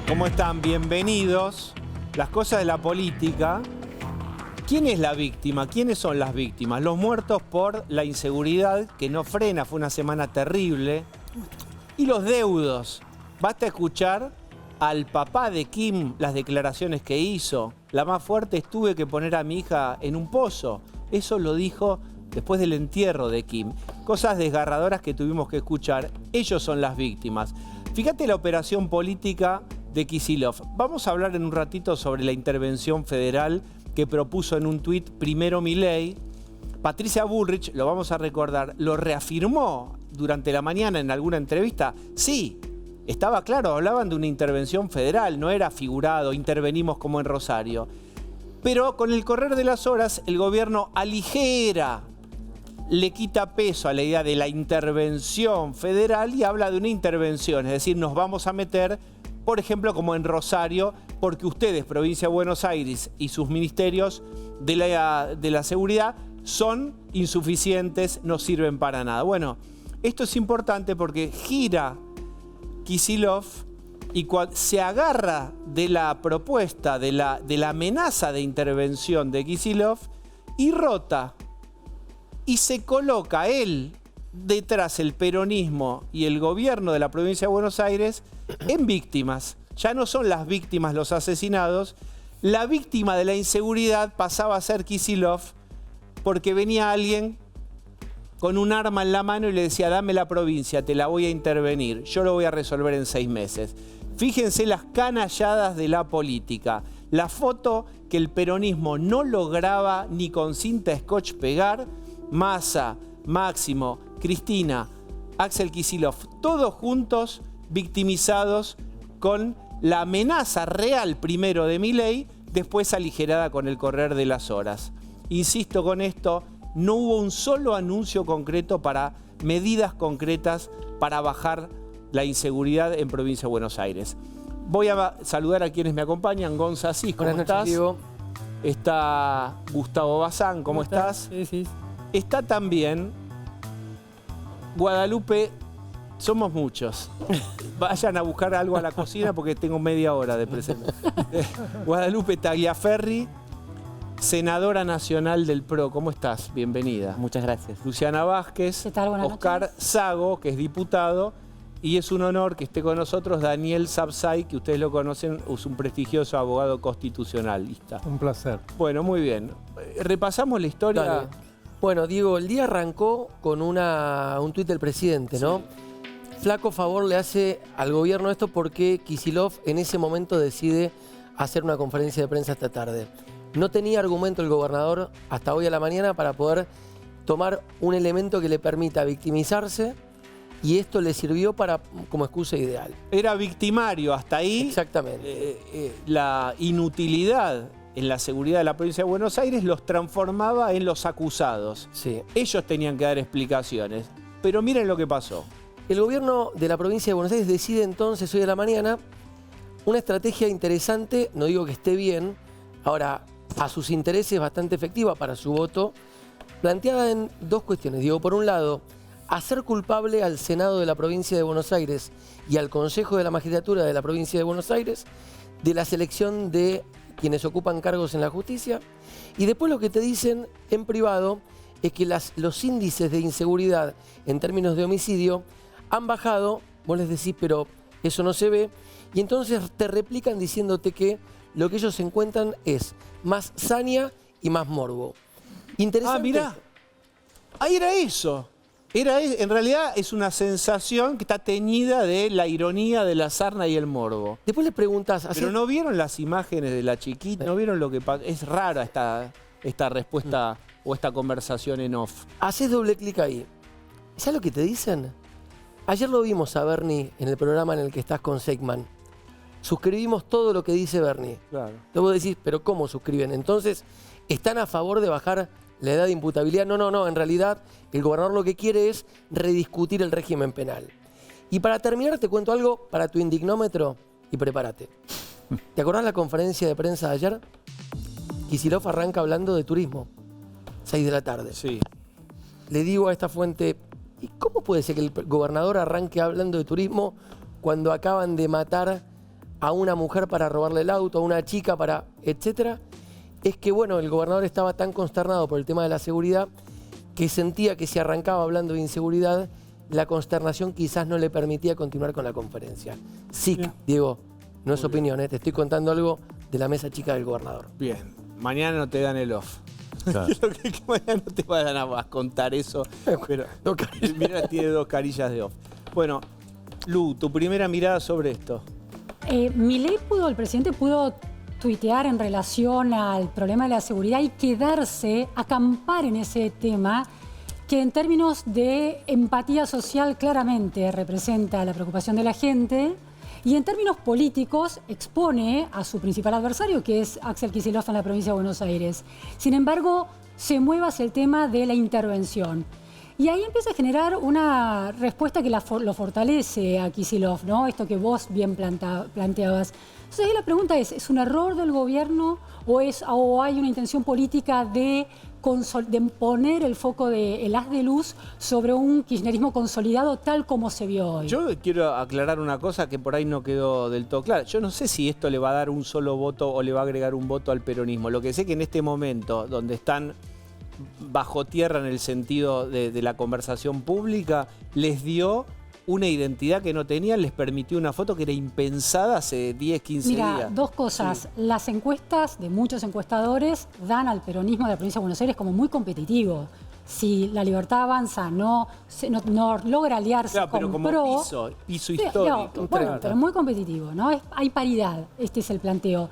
¿Cómo están? Bienvenidos. Las cosas de la política. ¿Quién es la víctima? ¿Quiénes son las víctimas? Los muertos por la inseguridad que no frena, fue una semana terrible. Y los deudos. Basta escuchar al papá de Kim las declaraciones que hizo. La más fuerte es: tuve que poner a mi hija en un pozo. Eso lo dijo después del entierro de Kim. Cosas desgarradoras que tuvimos que escuchar. Ellos son las víctimas. Fíjate la operación política de Kicillof. Vamos a hablar en un ratito sobre la intervención federal que propuso en un tuit primero Milei. Patricia Bullrich, lo vamos a recordar, lo reafirmó durante la mañana en alguna entrevista. Sí, estaba claro, hablaban de una intervención federal, no era figurado, intervenimos como en Rosario. Pero con el correr de las horas, el gobierno aligera, le quita peso a la idea de la intervención federal y habla de una intervención, es decir, nos vamos a meter, por ejemplo, como en Rosario, porque ustedes, Provincia de Buenos Aires y sus ministerios de la seguridad, son insuficientes, no sirven para nada. Bueno, esto es importante porque gira Kicillof y se agarra de la propuesta, de la amenaza de intervención de Kicillof y rota. Y se coloca él detrás, el peronismo y el gobierno de la provincia de Buenos Aires, en víctimas. Ya no son las víctimas los asesinados. La víctima de la inseguridad pasaba a ser Kicillof porque venía alguien con un arma en la mano y le decía: dame la provincia, te la voy a intervenir, yo lo voy a resolver en 6 meses. Fíjense las canalladas de la política. La foto que el peronismo no lograba ni con cinta scotch pegar. Massa, Máximo, Cristina, Axel Kicillof, todos juntos victimizados con la amenaza real primero de Milei, después aligerada con el correr de las horas. Insisto con esto, no hubo un solo anuncio concreto para medidas concretas para bajar la inseguridad en Provincia de Buenos Aires. Voy a saludar a quienes me acompañan. Gonza Asís, ¿cómo estás? Diego. Está Gustavo Bazán, ¿cómo estás? Sí. Está también Guadalupe, somos muchos. Vayan a buscar algo a la cocina porque tengo media hora de presente. Guadalupe Tagliaferri, senadora nacional del PRO. ¿Cómo estás? Bienvenida. Muchas gracias. Luciana Vázquez, ¿Qué tal? Buenas Oscar noches. Sago, que es diputado. Y es un honor que esté con nosotros Daniel Sapsay, que ustedes lo conocen, es un prestigioso abogado constitucionalista. Un placer. Bueno, muy bien. Repasamos la historia. Dale. Bueno, Diego, el día arrancó con un tuit del presidente, ¿no? Sí. Flaco favor le hace al gobierno esto porque Kicillof en ese momento decide hacer una conferencia de prensa esta tarde. No tenía argumento el gobernador hasta hoy a la mañana para poder tomar un elemento que le permita victimizarse, y esto le sirvió como excusa ideal. Era victimario hasta ahí. Exactamente. La inutilidad en la seguridad de la provincia de Buenos Aires los transformaba en los acusados. Sí. Ellos tenían que dar explicaciones. Pero miren lo que pasó. El gobierno de la provincia de Buenos Aires decide entonces hoy a la mañana una estrategia interesante, no digo que esté bien, ahora a sus intereses bastante efectiva para su voto, planteada en 2 cuestiones. Digo, por un lado, hacer culpable al Senado de la provincia de Buenos Aires y al Consejo de la Magistratura de la provincia de Buenos Aires de la selección de quienes ocupan cargos en la justicia. Y después lo que te dicen en privado es que los índices de inseguridad en términos de homicidio han bajado. Vos les decís, pero eso no se ve. Y entonces te replican diciéndote que lo que ellos encuentran es más saña y más morbo. Interesante. Ah, mirá. Ahí era eso. En realidad es una sensación que está teñida de la ironía de la sarna y el morbo. Después le preguntas... Pero ¿no vieron las imágenes de la chiquita? ¿No vieron lo que pasó? Es rara esta respuesta o esta conversación en off. Haces doble clic ahí. ¿Sabes lo que te dicen? Ayer lo vimos a Bernie en el programa en el que estás con Seigman. Suscribimos todo lo que dice Bernie. Claro. Luego decís, ¿pero cómo suscriben? Entonces, ¿están a favor de bajar la edad de imputabilidad? No. En realidad, el gobernador lo que quiere es rediscutir el régimen penal. Y para terminar, te cuento algo para tu indignómetro y prepárate. ¿Te acordás la conferencia de prensa de ayer? Kicillof arranca hablando de turismo. 6 de la tarde. Sí. Le digo a esta fuente, ¿y cómo puede ser que el gobernador arranque hablando de turismo cuando acaban de matar a una mujer para robarle el auto, a una chica para, etcétera, es que, bueno, el gobernador estaba tan consternado por el tema de la seguridad que sentía que si arrancaba hablando de inseguridad, la consternación quizás no le permitía continuar con la conferencia. Sí, Diego, no es opinión, te estoy contando algo de la mesa chica del gobernador. Bien, mañana no te dan el off. Claro. Creo que mañana no te van a contar eso. Pero mira, tiene 2 carillas de off. Bueno, Lu, tu primera mirada sobre esto. El presidente pudo tuitear en relación al problema de la seguridad y quedarse, acampar en ese tema, que en términos de empatía social claramente representa la preocupación de la gente, y en términos políticos expone a su principal adversario, que es Axel Kicillof en la provincia de Buenos Aires. Sin embargo, se mueve hacia el tema de la intervención. Y ahí empieza a generar una respuesta que lo fortalece a Kicillof, ¿no? Esto que vos bien planteabas. Entonces ahí la pregunta ¿es un error del gobierno o hay una intención política de poner el foco el haz de luz sobre un kirchnerismo consolidado tal como se vio hoy? Yo quiero aclarar una cosa que por ahí no quedó del todo clara. Yo no sé si esto le va a dar un solo voto o le va a agregar un voto al peronismo. Lo que sé que en este momento, donde están bajo tierra en el sentido de la conversación pública, les dio una identidad que no tenían, les permitió una foto que era impensada hace 10, 15 días. Mira, 2 cosas. Sí. Las encuestas de muchos encuestadores dan al peronismo de la provincia de Buenos Aires como muy competitivo. Si La Libertad Avanza no logra aliarse claro, con pero como PRO... piso histórico. No, bueno, pero muy competitivo, ¿no? Hay paridad, este es el planteo.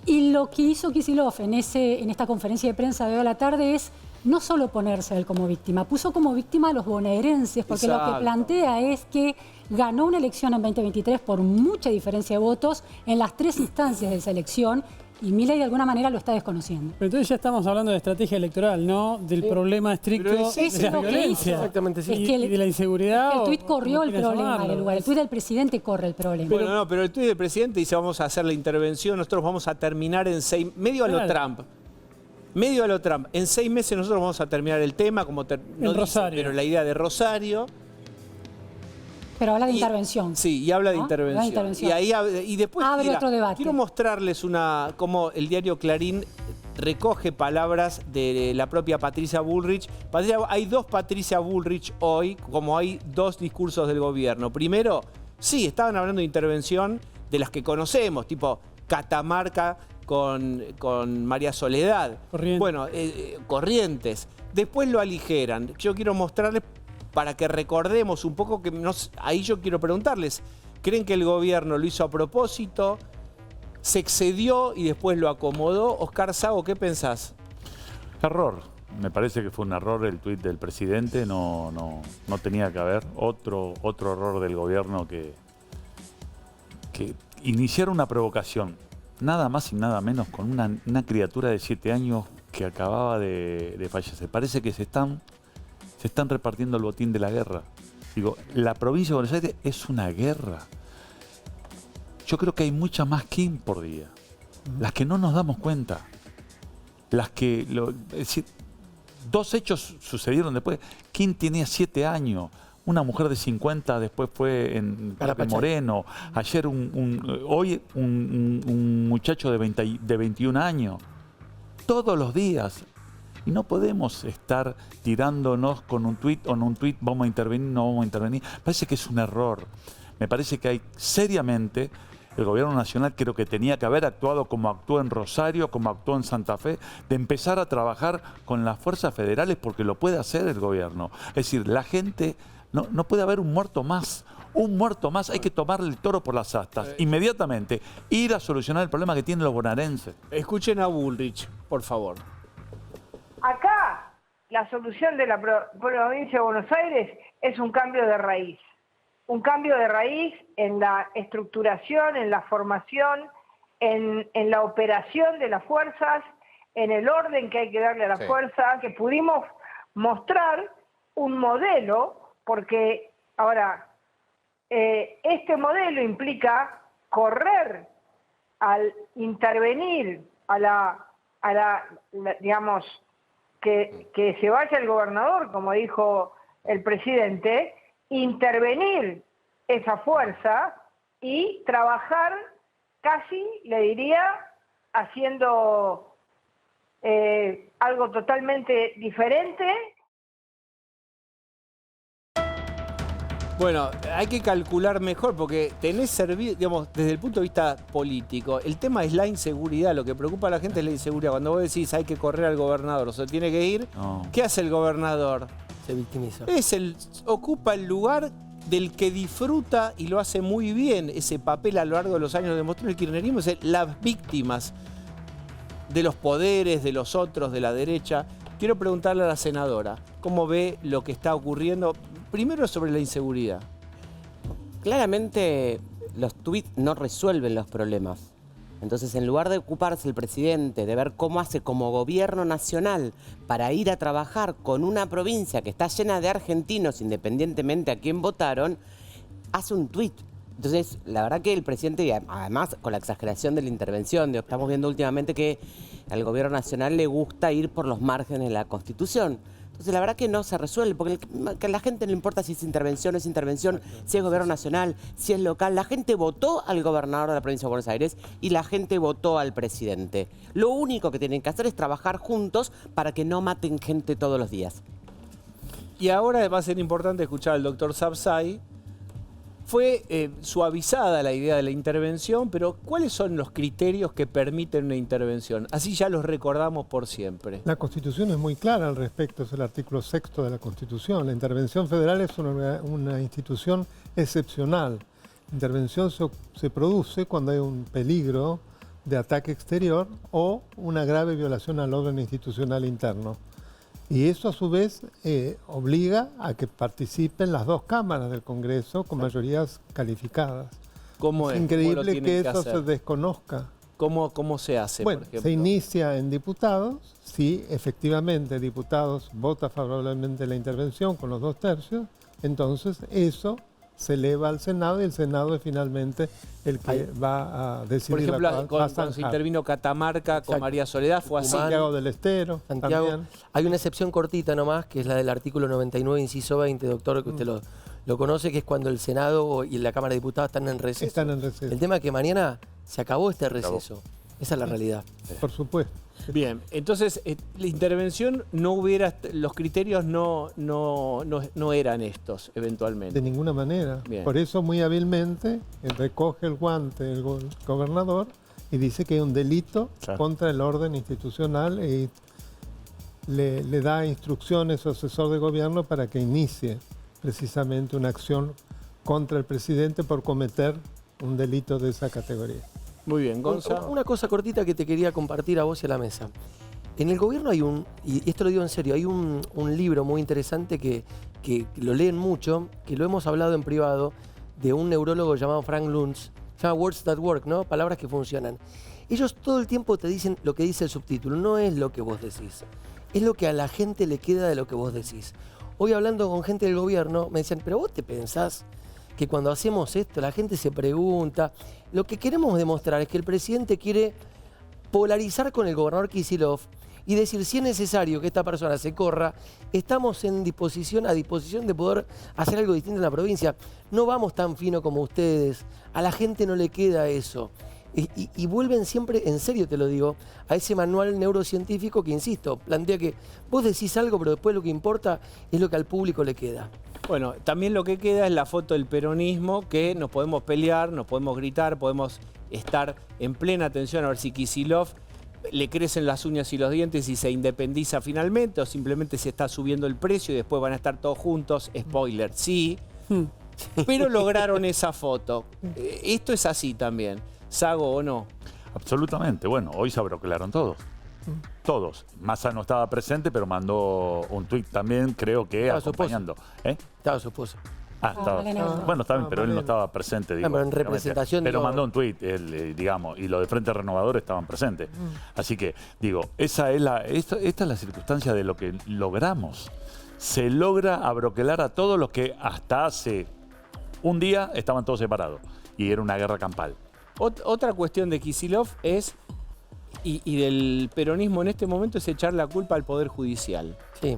Y lo que hizo Kicillof en esta conferencia de prensa de hoy a la tarde es no solo ponerse a él como víctima, puso como víctima a los bonaerenses, porque Exacto. Lo que plantea es que ganó una elección en 2023 por mucha diferencia de votos en las 3 instancias de esa elección, y Milei de alguna manera lo está desconociendo. Pero entonces ya estamos hablando de estrategia electoral, ¿no? Del problema estricto de la violencia. Exactamente, sí. Y de la inseguridad. El tuit corrió el problema en el lugar. El tuit del presidente corre el problema. Pero el tuit del presidente dice vamos a hacer la intervención, nosotros vamos a terminar en 6... Medio a lo Trump. Medio a lo Trump. En 6 meses nosotros vamos a terminar el tema, como no Rosario. Dice, pero la idea de Rosario. Pero habla de intervención. Sí, y habla de intervención. intervención. Y después abre otro debate. Quiero mostrarles cómo el diario Clarín recoge palabras de la propia Patricia Bullrich. Hay 2 Patricia Bullrich hoy, como hay 2 discursos del gobierno. Primero, sí, estaban hablando de intervención de las que conocemos, tipo Catamarca con María Soledad. Corrientes. Bueno, Corrientes. Después lo aligeran. Yo quiero mostrarles para que recordemos un poco que ahí yo quiero preguntarles, ¿creen que el gobierno lo hizo a propósito? ¿Se excedió y después lo acomodó? Oscar Sago, ¿qué pensás? Error. Me parece que fue un error el tuit del presidente. No tenía que haber otro error del gobierno que iniciar una provocación. Nada más y nada menos con una criatura de 7 años que acababa de fallecer. Parece que se están repartiendo el botín de la guerra. Digo, la provincia de Buenos Aires es una guerra. Yo creo que hay muchas más Kim por día. Las que no nos damos cuenta. Las que... es decir, 2 hechos sucedieron después. Kim tenía 7 años. Una mujer de 50 después fue en Parque Moreno. Ayer hoy un muchacho de 21 años. Todos los días. Y no podemos estar tirándonos con un tuit o no un tuit, vamos a intervenir, no vamos a intervenir. Parece que es un error. Me parece que hay seriamente, el gobierno nacional creo que tenía que haber actuado como actuó en Rosario, como actuó en Santa Fe, de empezar a trabajar con las fuerzas federales porque lo puede hacer el gobierno. Es decir, la gente, no puede haber un muerto más. Un muerto más, hay que tomarle el toro por las astas. Inmediatamente, ir a solucionar el problema que tienen los bonaerenses. Escuchen a Bullrich, por favor. Acá la solución de la provincia de Buenos Aires es un cambio de raíz. Un cambio de raíz en la estructuración, en la formación, en la operación de las fuerzas, en el orden que hay que darle a la fuerza, que pudimos mostrar un modelo, porque ahora este modelo implica correr al intervenir digamos, que se vaya el gobernador, como dijo el presidente, intervenir esa fuerza y trabajar casi, le diría, haciendo algo totalmente diferente. Bueno, hay que calcular mejor porque tenés servido, digamos, desde el punto de vista político, el tema es la inseguridad. Lo que preocupa a la gente es la inseguridad. Cuando vos decís hay que correr al gobernador o se tiene que ir, ¿qué hace el gobernador? Se victimiza. Ocupa el lugar del que disfruta y lo hace muy bien. Ese papel a lo largo de los años demostró el kirchnerismo, es las víctimas de los poderes, de los otros, de la derecha. Quiero preguntarle a la senadora, ¿cómo ve lo que está ocurriendo? Primero sobre la inseguridad. Claramente los tuits no resuelven los problemas. Entonces, en lugar de ocuparse el presidente de ver cómo hace como gobierno nacional para ir a trabajar con una provincia que está llena de argentinos, independientemente a quién votaron, hace un tuit. Entonces, la verdad que el presidente, además con la exageración de la intervención, estamos viendo últimamente que al gobierno nacional le gusta ir por los márgenes de la Constitución. Entonces, la verdad que no se resuelve, porque a la gente no le importa si es intervención o no es intervención, si es gobierno nacional, si es local. La gente votó al gobernador de la provincia de Buenos Aires y la gente votó al presidente. Lo único que tienen que hacer es trabajar juntos para que no maten gente todos los días. Y ahora va a ser importante escuchar al doctor Sabzai. Fue suavizada la idea de la intervención, pero ¿cuáles son los criterios que permiten una intervención? Así ya los recordamos por siempre. La Constitución es muy clara al respecto, es el artículo 6º de la Constitución. La intervención federal es una institución excepcional. La intervención se produce cuando hay un peligro de ataque exterior o una grave violación al orden institucional interno. Y eso a su vez obliga a que participen las dos cámaras del Congreso con mayorías calificadas. ¿Cómo es? Increíble que eso se desconozca. ¿Cómo se hace? Bueno, por ejemplo? se inicia en diputados, si efectivamente diputados vota favorablemente la intervención con los 2/3, entonces eso se eleva al Senado y el Senado es finalmente el que va a decidir. Por ejemplo, va a cuando se intervino Catamarca con Exacto. María Soledad, fue así. Santiago del Estero, Santiago, también. hay una excepción cortita nomás, que es la del artículo 99, inciso 20, doctor, que usted lo conoce, que es cuando el Senado y la Cámara de Diputados están en receso. Están en receso. El tema es que mañana se acabó este receso. Esa es la realidad. Por supuesto. Bien, entonces la intervención no hubiera, los criterios no eran estos, eventualmente. De ninguna manera. Bien. Por eso muy hábilmente recoge el guante el gobernador y dice que hay un delito contra el orden institucional y le da instrucciones al asesor de gobierno para que inicie precisamente una acción contra el presidente por cometer un delito de esa categoría. Muy bien, Gonzalo. Una cosa cortita que te quería compartir a vos y a la mesa. En el gobierno hay y esto lo digo en serio, hay un libro muy interesante que lo leen mucho, que lo hemos hablado en privado, de un neurólogo llamado Frank Luntz, se llama Words That Work, ¿no? Palabras que funcionan. Ellos todo el tiempo te dicen lo que dice el subtítulo, no es lo que vos decís, es lo que a la gente le queda de lo que vos decís. Hoy hablando con gente del gobierno me decían, pero vos te pensás que cuando hacemos esto la gente se pregunta. Lo que queremos demostrar es que el presidente quiere polarizar con el gobernador Kicillof y decir si es necesario que esta persona se corra, estamos a disposición de poder hacer algo distinto en la provincia. No vamos tan fino como ustedes, a la gente no le queda eso. Y vuelven siempre, en serio te lo digo, a ese manual neurocientífico que, insisto, plantea que vos decís algo, pero después lo que importa es lo que al público le queda. Bueno, también lo que queda es la foto del peronismo, que nos podemos pelear, nos podemos gritar, podemos estar en plena atención a ver si Kicillof le crecen las uñas y los dientes y se independiza finalmente, o simplemente se está subiendo el precio y después van a estar todos juntos. Spoiler, sí. Pero lograron esa foto. Esto es así también. ¿Sago o no? Absolutamente. Bueno, hoy se abroquelaron todos. Todos. Massa no estaba presente, pero mandó un tuit también, creo que Estaba su acompañando. Estaba su esposa. Estaba. Malena. Bueno, está bien, pero él no estaba presente. Digo, pero en representación, pero digo, mandó un tuit, digamos, y los de Frente Renovador estaban presentes. Así que, digo, esta es la circunstancia de lo que logramos. Se logra abroquelar a todos los que hasta hace un día estaban todos separados. Y era una guerra campal. Otra cuestión de Kicillof es, y del peronismo en este momento, es echar la culpa al Poder Judicial. Sí.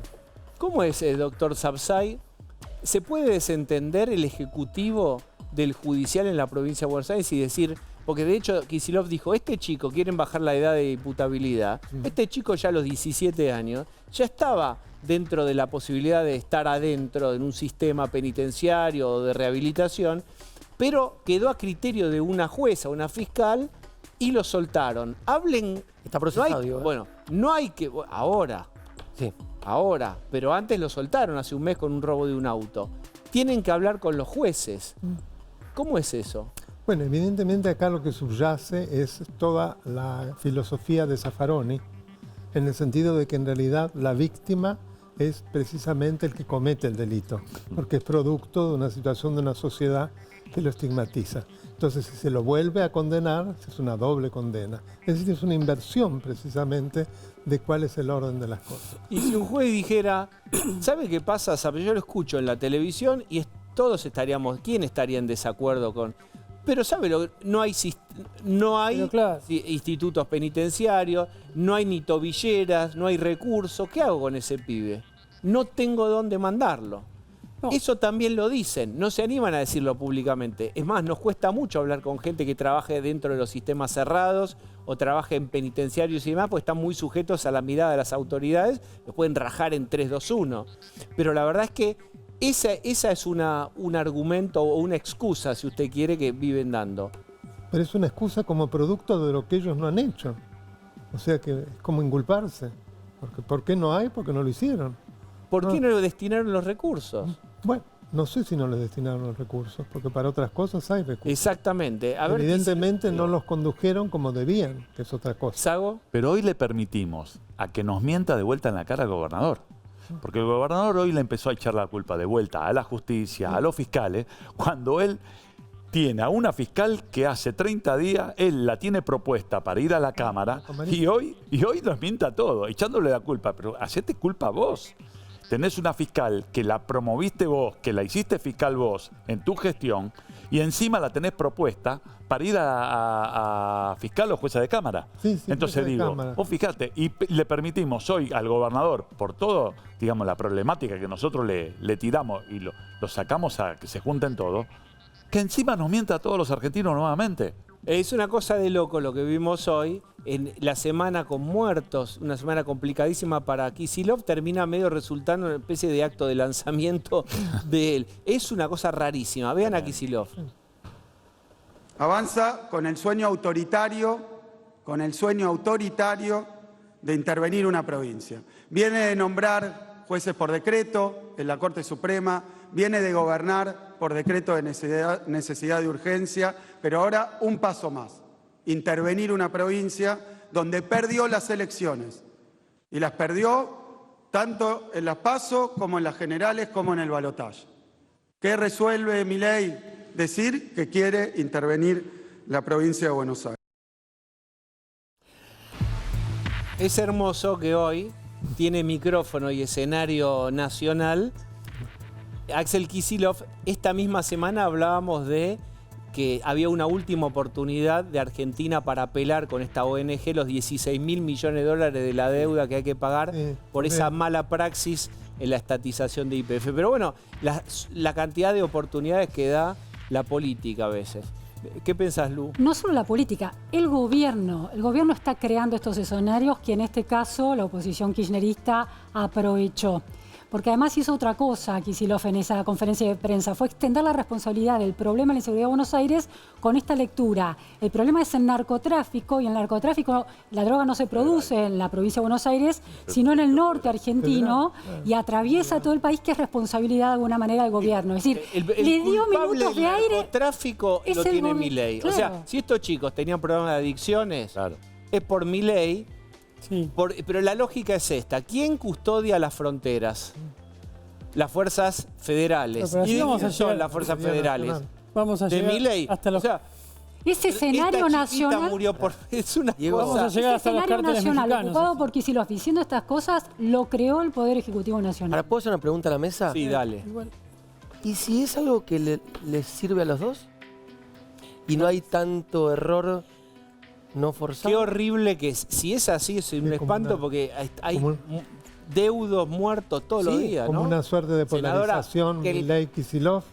¿Cómo es, doctor Sabzai? ¿Se puede desentender el Ejecutivo del Judicial en la provincia de Buenos Aires y decir, porque de hecho Kicillof dijo, este chico, quieren bajar la edad de imputabilidad, este chico ya a los 17 años ya estaba dentro de la posibilidad de estar adentro en un sistema penitenciario o de rehabilitación, pero quedó a criterio de una jueza, una fiscal, y lo soltaron. Hablen... Está procesado, digo, ¿eh? Bueno, no hay que... Ahora. Sí. Ahora. Pero antes lo soltaron hace un mes con un robo de un auto. Tienen que hablar con los jueces. ¿Cómo es eso? Bueno, evidentemente acá lo que subyace es toda la filosofía de Zaffaroni, en el sentido de que en realidad la víctima es precisamente el que comete el delito, porque es producto de una situación de una sociedad que lo estigmatiza. Entonces, si se lo vuelve a condenar, es una doble condena. Es decir, es una inversión precisamente de cuál es el orden de las cosas. Y si un juez dijera, ¿sabe qué pasa? Yo lo escucho en la televisión y todos estaríamos, ¿quién estaría en desacuerdo con...? Pero ¿sabe? No hay claro, institutos penitenciarios, no hay ni tobilleras, no hay recursos. ¿Qué hago con ese pibe? No tengo dónde mandarlo. No. Eso también lo dicen, no se animan a decirlo públicamente. Es más, nos cuesta mucho hablar con gente que trabaje dentro de los sistemas cerrados o trabaje en penitenciarios y demás, porque están muy sujetos a la mirada de las autoridades, los pueden rajar en 3-2-1. Pero la verdad es que esa es un argumento o una excusa, si usted quiere, que viven dando. Pero es una excusa como producto de lo que ellos no han hecho. O sea que es como inculparse. Porque, ¿por qué no hay? Porque no lo hicieron. ¿Por qué no destinaron los recursos? Bueno, no sé si no les destinaron los recursos, porque para otras cosas hay recursos. Exactamente. A ver, evidentemente no los condujeron como debían, que es otra cosa. ¿Sago? Pero hoy le permitimos a que nos mienta de vuelta en la cara al gobernador. Porque el gobernador hoy le empezó a echar la culpa de vuelta a la justicia, a los fiscales, cuando él tiene a una fiscal que hace 30 días, él la tiene propuesta para ir a la Cámara y hoy nos mienta todo, echándole la culpa. Pero hacete culpa vos. Tenés una fiscal que la promoviste vos, que la hiciste fiscal vos en tu gestión y encima la tenés propuesta para ir a fiscal o jueza de Cámara. Sí, entonces digo, Cámara. vos fijate, y le permitimos hoy al gobernador, por todo, digamos, la problemática que nosotros le tiramos y lo sacamos a que se junten todos, que encima nos mienta a todos los argentinos nuevamente. Es una cosa de loco lo que vimos hoy. En la semana con muertos, una semana complicadísima para Kicillof, termina medio resultando una especie de acto de lanzamiento de él. Es una cosa rarísima. Vean a Kicillof. Avanza con el sueño autoritario de intervenir una provincia. Viene de nombrar jueces por decreto en la Corte Suprema, viene de gobernar por decreto de necesidad de urgencia, pero ahora un paso más, intervenir una provincia donde perdió las elecciones. Y las perdió tanto en las PASO como en las generales como en el balotaje. ¿Qué resuelve Milei? Decir que quiere intervenir la provincia de Buenos Aires. Es hermoso que hoy tiene micrófono y escenario nacional. Axel Kicillof, esta misma semana hablábamos de que había una última oportunidad de Argentina para apelar con esta ONG los 16.000 millones de dólares de la deuda que hay que pagar por esa mala praxis en la estatización de YPF. Pero bueno, la cantidad de oportunidades que da la política a veces. ¿Qué pensás, Lu? No solo la política, el gobierno está creando estos escenarios que en este caso la oposición kirchnerista aprovechó. Porque además hizo otra cosa Kicillof en esa conferencia de prensa, fue extender la responsabilidad del problema de la inseguridad de Buenos Aires con esta lectura. El problema es el narcotráfico, y en el narcotráfico la droga no se produce en la provincia de Buenos Aires, sino en el norte argentino, y atraviesa todo el país, que es responsabilidad de alguna manera del gobierno. Es decir, le dio minutos de aire. El narcotráfico lo tiene Milei. Claro. O sea, si estos chicos tenían problemas de adicciones, es por Milei. Sí. Pero la lógica es esta. ¿Quién custodia las fronteras? Las fuerzas federales. Pero ¿Y de vamos quién a son llegar- las fuerzas federales? Vamos a De llegar Milei. hasta los... O sea, Ese escenario esta chiquita nacional. murió por... Es una Diego, Vamos a cosa... llegar Ese hasta los escenario cárteles nacional mexicanos. ocupado por Kicillof diciendo estas cosas lo creó el Poder Ejecutivo Nacional. Ahora, ¿puedo hacer una pregunta a la mesa? Sí, dale. ¿Y si es algo que les sirve a los dos? ¿Y no hay tanto error no forzado? Qué horrible que es. Si es así, es un como espanto una- porque hay como- deudos muertos todos los días, Como ¿no? una suerte de Senadora, polarización, que Milei-Kicillof.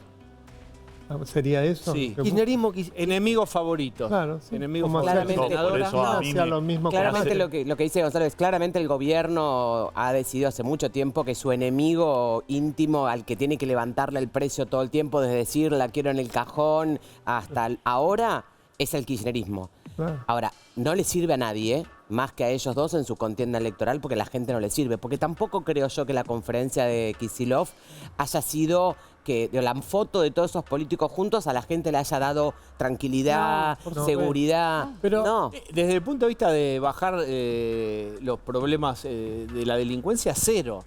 ¿Sería eso? Sí. Que- Kirchnerismo, Enemigo favorito. Claro, sí. Enemigo Como favorito. claramente. Por Senadora. eso a mí hacía me- lo mismo Claramente con lo que dice Gonzalo es, claramente el gobierno ha decidido hace mucho tiempo que su enemigo íntimo al que tiene que levantarle el precio todo el tiempo, desde decir la quiero en el cajón hasta ahora, es el kirchnerismo. Claro. Ahora, no le sirve a nadie, más que a ellos dos en su contienda electoral, porque la gente no le sirve. Porque tampoco creo yo que la conferencia de Kicillof haya sido que la foto de todos esos políticos juntos a la gente le haya dado tranquilidad, No, por seguridad. Pero- no. Desde el punto de vista de bajar los problemas de la delincuencia, cero.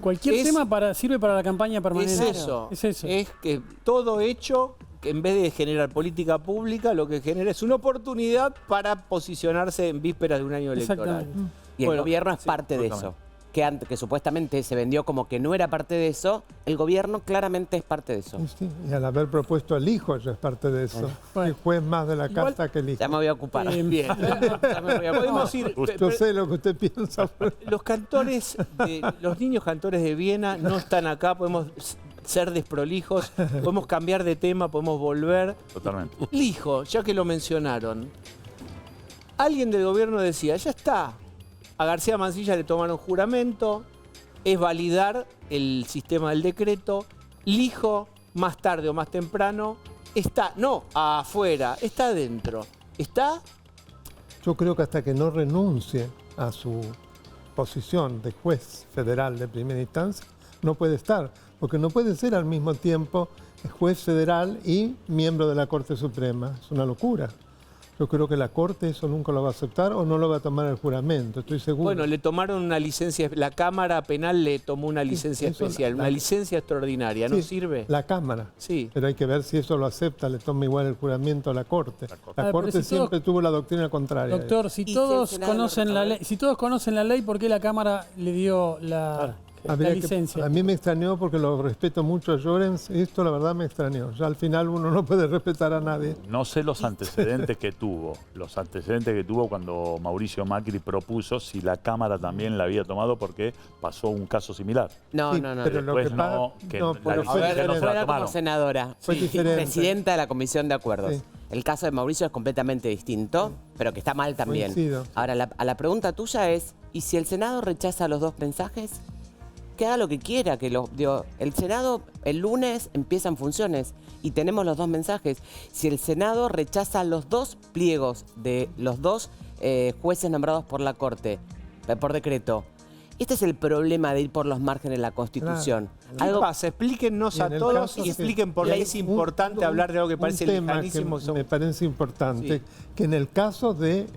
Cualquier Es- tema sirve para la campaña permanente. Es eso. Es eso. Es que todo hecho, que en vez de generar política pública, lo que genera es una oportunidad para posicionarse en vísperas de un año electoral. Exactamente. Y el Bueno, gobierno es sí, parte de eso. Que supuestamente se vendió como que no era parte de eso, el gobierno claramente es parte de eso. Sí, y al haber propuesto al hijo, ya es parte de eso. Bueno. El juez más de la Igual- carta que el hijo. Ya me voy a ocupar. Bien. Ya me voy a ocupar. Podemos ir. Yo sé lo que usted piensa. Los cantores, los niños cantores de Viena no están acá, podemos ser desprolijos, podemos cambiar de tema, podemos volver. Totalmente. Lijo, ya que lo mencionaron, alguien del gobierno decía, ya está, a García Mansilla le tomaron juramento, es validar el sistema del decreto, Lijo, más tarde o más temprano, está, no afuera, está adentro. ¿Está? Yo creo que hasta que no renuncie a su posición de juez federal de primera instancia, no puede estar, porque no puede ser al mismo tiempo juez federal y miembro de la Corte Suprema. Es una locura. Yo creo que la Corte eso nunca lo va a aceptar o no lo va a tomar el juramento, estoy seguro. Bueno, le tomaron una licencia, la Cámara Penal le tomó una licencia eso, especial, una licencia extraordinaria, ¿no Sí, sirve? La Cámara. Sí. Pero hay que ver si eso lo acepta, le toma igual el juramento a la Corte. La pero Corte si todo- siempre tuvo la doctrina contraria. Doctor, si ¿Y si todos el Senado conocen lo la rechaza? ley, si todos conocen la ley, ¿por qué la Cámara le dio la Habría que- licencia? a mí me extrañó porque lo respeto mucho a Llorens. Esto la verdad me extrañó. Ya al final uno no puede respetar a nadie. No sé los antecedentes que tuvo. Los antecedentes que tuvo cuando Mauricio Macri propuso si la Cámara también la había tomado porque pasó un caso similar. No, Sí, no, no. pero lo Después que pasa- no, que no, la pero fue licencia no se diferente. la Fuera como tomaron. senadora, Fue diferente. presidenta de la Comisión de Acuerdos. Sí. El caso de Mauricio es completamente distinto, pero que está mal también. Coincido. Ahora, a la pregunta tuya es, ¿y si el Senado rechaza los dos mensajes? Que haga lo que quiera, el Senado el lunes empieza en funciones y tenemos los dos mensajes. Si el Senado rechaza los dos pliegos de los dos jueces nombrados por la Corte, por decreto, este es el problema de ir por los márgenes de la Constitución. ¿Qué pasa? Explíquennos Y a en el todos caso y que- expliquen por y qué hay es importante hablar de algo que parece un tema lejanísimo. que me parece importante, Sí. que en el caso de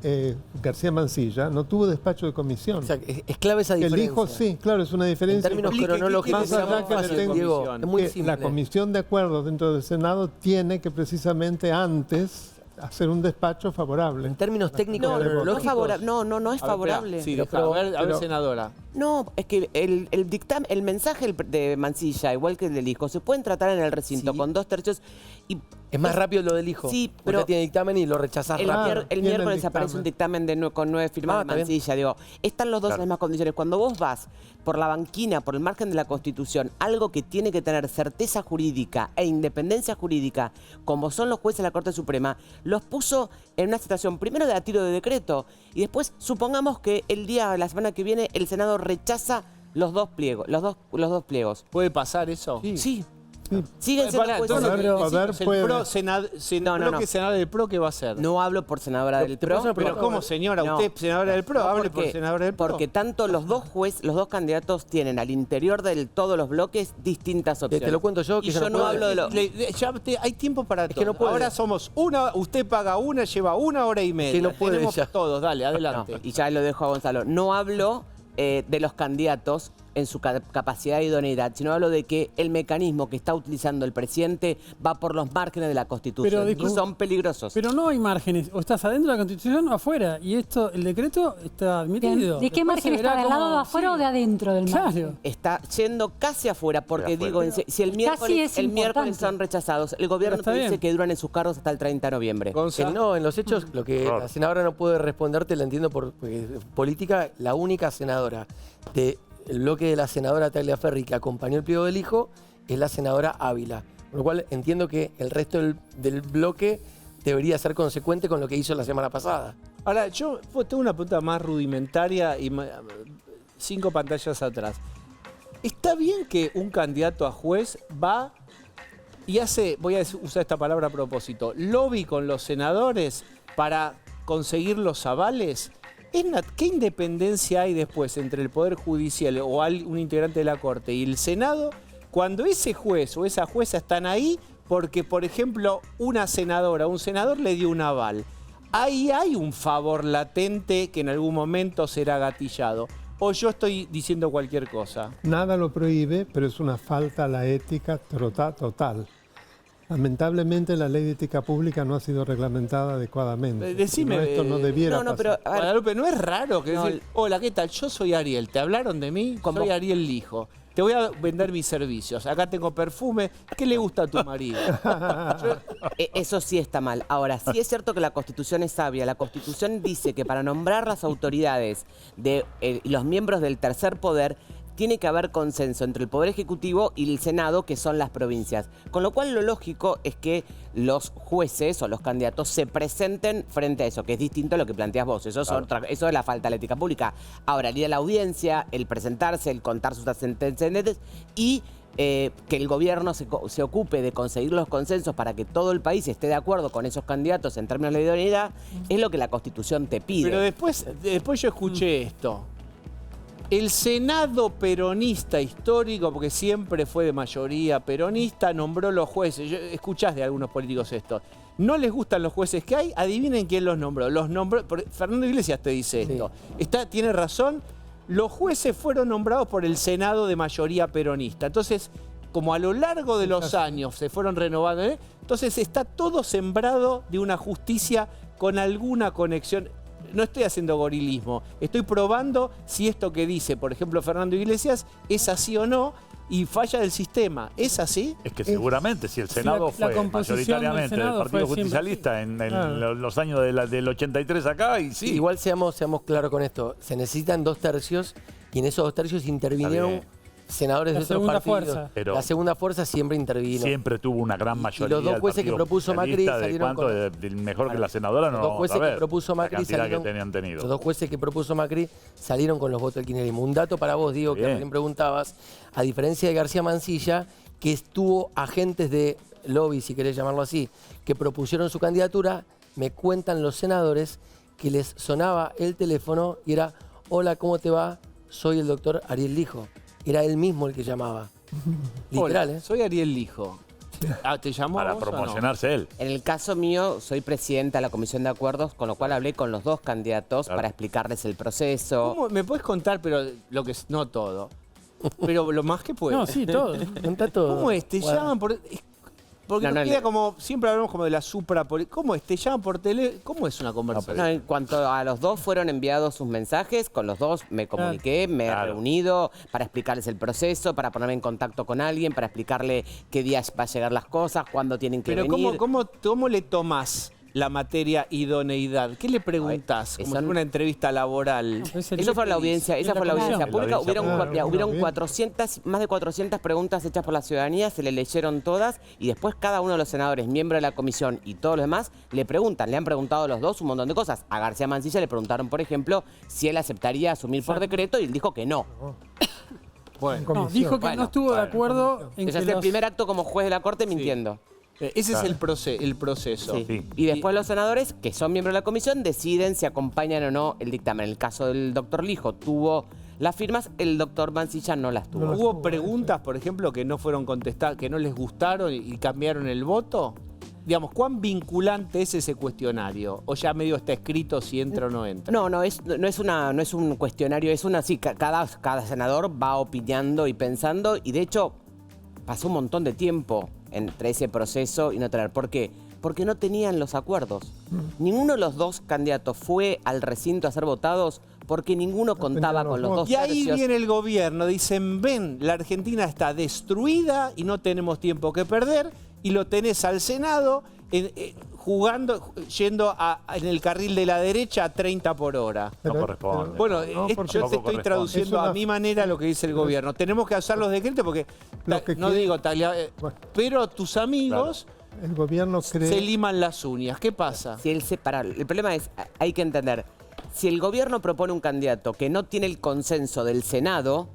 García Mansilla no tuvo despacho de comisión. O sea, es clave esa Que el diferencia. hijo sí, claro, es una En diferencia. términos Explique, cronológicos, ¿qué tiene Más allá que que ver le con tengo- la Diego, comisión? es muy que simple. la comisión de acuerdos dentro del Senado tiene que precisamente antes hacer un despacho favorable. En términos técnicos, No, no es cronológicos, favorable. No, no, no es A ver, favorable. espera. Sí, Pero- a ver, pero- senadora. No, es que el mensaje de Mansilla, igual que el del hijo, se pueden tratar en el recinto Sí. con 2/3 y es más rápido lo del hijo. Sí, Porque pero tiene dictamen y lo rechazás el, rápido. el tiene el miércoles aparece un dictamen con 9 firmas Ah, de está bien. Mansilla. Digo, están los dos Claro. en las mismas condiciones. Cuando vos vas por la banquina, por el margen de la Constitución, algo que tiene que tener certeza jurídica e independencia jurídica, como son los jueces de la Corte Suprema, los puso en una situación primero de a tiro de decreto y después supongamos que la semana que viene, el Senado rechaza los dos pliegos. Los dos pliegos. ¿Puede pasar eso? Sí. Sí. Siguen siendo Pará, jueces. entonces, Poder decimos, puede. el pro, No, no, bloque no. senador del PRO, ¿qué va a hacer? No hablo por senadora del ¿Te puedo PRO. hacer una Pero ¿cómo, señora? No. Usted, senadora del PRO, No, hable por senadora del PRO. Porque tanto los dos candidatos tienen al interior de todos los bloques distintas opciones. Te lo cuento yo, que y ya yo no no puede. hablo de lo... Hay tiempo para que todo. no puede. Ahora somos usted paga una, lleva 1 hora y media. Que no puede Tenemos ya. todos, dale, No, adelante. y ya lo dejo a Gonzalo. No hablo de los candidatos en su capacidad de idoneidad, sino hablo de que el mecanismo que está utilizando el presidente va por los márgenes de la Constitución Pero, y disculpe, son peligrosos. Pero no hay márgenes. O estás adentro de la Constitución o afuera. Y el decreto está admitido. ¿De qué Después margen se está? verá ¿Del lado cómo- de afuera sí. o de adentro del margen? Claro. Está yendo casi afuera, porque afuera. digo, si el miércoles, es el miércoles importante. son rechazados, el gobierno Pero está te dice bien. que duran en sus cargos hasta el 30 de noviembre. Gonza. No, en los hechos, lo que Claro. la senadora no puede responderte, la entiendo porque política, la única senadora del bloque de la senadora Tagliaferri que acompañó el pliego del hijo es la senadora Ávila. Con lo cual entiendo que el resto del bloque debería ser consecuente con lo que hizo la semana pasada. Ahora, yo tengo una pregunta más rudimentaria y 5 pantallas atrás. ¿Está bien que un candidato a juez va y hace, voy a usar esta palabra a propósito, lobby con los senadores para conseguir los avales? ¿Qué independencia hay después entre el Poder Judicial o un integrante de la Corte y el Senado cuando ese juez o esa jueza están ahí porque, por ejemplo, una senadora o un senador le dio un aval? Ahí hay un favor latente que en algún momento será gatillado. ¿O yo estoy diciendo cualquier cosa? Nada lo prohíbe, pero es una falta a la ética total. Lamentablemente la ley de ética pública no ha sido reglamentada adecuadamente. Decime, esto no debiera pasar. pero Guadalupe, ¿no es raro que decir, hola, ¿qué tal? Yo soy Ariel, ¿te hablaron de mí? Soy Ariel Lijo. Te voy a vender mis servicios. Acá tengo perfume. ¿Qué le gusta a tu marido? Eso sí está mal. Ahora, sí es cierto que la Constitución es sabia. La Constitución dice que para nombrar las autoridades de los miembros del tercer poder tiene que haber consenso entre el Poder Ejecutivo y el Senado, que son las provincias. Con lo cual, lo lógico es que los jueces o los candidatos se presenten frente a eso, que es distinto a lo que planteas vos. Eso es la falta de la ética pública. Ahora, el ir a la audiencia, el presentarse, el contar sus antecedentes y que el gobierno se ocupe de conseguir los consensos para que todo el país esté de acuerdo con esos candidatos en términos de idoneidad, es lo que la Constitución te pide. Pero después yo escuché esto. El Senado peronista histórico, porque siempre fue de mayoría peronista, nombró los jueces. Escuchás de algunos políticos esto. No les gustan los jueces que hay, adivinen quién los nombró. Fernando Iglesias te dice esto. Tiene razón, los jueces fueron nombrados por el Senado de mayoría peronista. Entonces, como a lo largo de los años se fueron renovando, entonces está todo sembrado de una justicia con alguna conexión. No estoy haciendo gorilismo, estoy probando si esto que dice, por ejemplo, Fernando Iglesias, es así o no, y falla del sistema. ¿Es así? Es que seguramente, si el Senado fue mayoritariamente del Partido Justicialista en los años del 83 acá, y sí. Igual seamos claros con esto, se necesitan 2 tercios, y en esos 2 tercios intervinieron senadores de otros partidos. Pero la segunda fuerza siempre intervino. Siempre tuvo una gran mayoría. Y los 2 jueces que propuso Macri salieron mejor que la senadora, no. Los 2 jueces que propuso Macri salieron. Los 2 jueces que propuso Macri salieron con los votos del kirchnerismo. Un dato para vos, Diego, que también preguntabas. A diferencia de García Mansilla, que estuvo agentes de lobby, si querés llamarlo así, que propusieron su candidatura, me cuentan los senadores que les sonaba el teléfono y era: hola, ¿cómo te va? Soy el doctor Ariel Lijo. Era él mismo el que llamaba. Literal, Hola, soy Ariel Lijo. ¿Te llamó para vos promocionarse él? En el caso mío, soy presidenta de la Comisión de Acuerdos, con lo cual hablé con los 2 candidatos para explicarles el proceso. ¿Cómo? ¿Me puedes contar, pero no todo, pero lo más que puedas? No, sí, todo. Cuenta todo. ¿Cómo es? ¿Te llaman por...? Porque nos queda como, siempre hablamos como de la ¿cómo es? ¿Te llaman por teléfono? ¿Cómo es una conversación? No, en cuanto a los 2 fueron enviados sus mensajes, con los 2 me comuniqué, me he reunido para explicarles el proceso, para ponerme en contacto con alguien, para explicarle qué días va a llegar las cosas, cuándo tienen que venir. Pero ¿cómo le tomás la materia idoneidad? ¿Qué le preguntás? Como si fuera una entrevista laboral. Eso fue la audiencia, esa fue la audiencia pública. Hubieron más de 400 preguntas hechas por la ciudadanía, se le leyeron todas y después cada uno de los senadores, miembro de la comisión y todos los demás, le han preguntado a los 2 un montón de cosas. A García Mansilla le preguntaron, por ejemplo, si él aceptaría asumir por decreto y él dijo que no. Bueno, No, dijo que no estuvo de acuerdo en Ese que es el primer acto como juez de la Corte mintiendo. Ese es el proceso. Sí. Y después los senadores, que son miembros de la comisión, deciden si acompañan o no el dictamen. En el caso del doctor Lijo tuvo las firmas, el doctor Mansilla no las tuvo. ¿Hubo preguntas, por ejemplo, que no fueron contestadas, que no les gustaron y cambiaron el voto? Digamos, ¿cuán vinculante es ese cuestionario? ¿O ya medio está escrito si entra o no entra? No es un cuestionario, es una... Sí, cada senador va opinando y pensando, y de hecho pasó un montón de tiempo entre ese proceso y no traer. ¿Por qué? Porque no tenían los acuerdos. Ninguno de los 2 candidatos fue al recinto a ser votados porque ninguno contaba con los 2 tercios. Y ahí tercios. viene el gobierno, dicen, ven, la Argentina está destruida y no tenemos tiempo que perder, y lo tenés al Senado yendo en el carril de la derecha a 30 por hora. No corresponde. Bueno, No, yo por te tampoco estoy corresponde. traduciendo Es una- a mi manera lo que dice el gobierno. Tenemos que usar los decretos porque, Lo que no quiere- digo, pero tus amigos El gobierno se cree... liman las uñas. ¿Qué pasa? Si el problema es, hay que entender, si el gobierno propone un candidato que no tiene el consenso del Senado,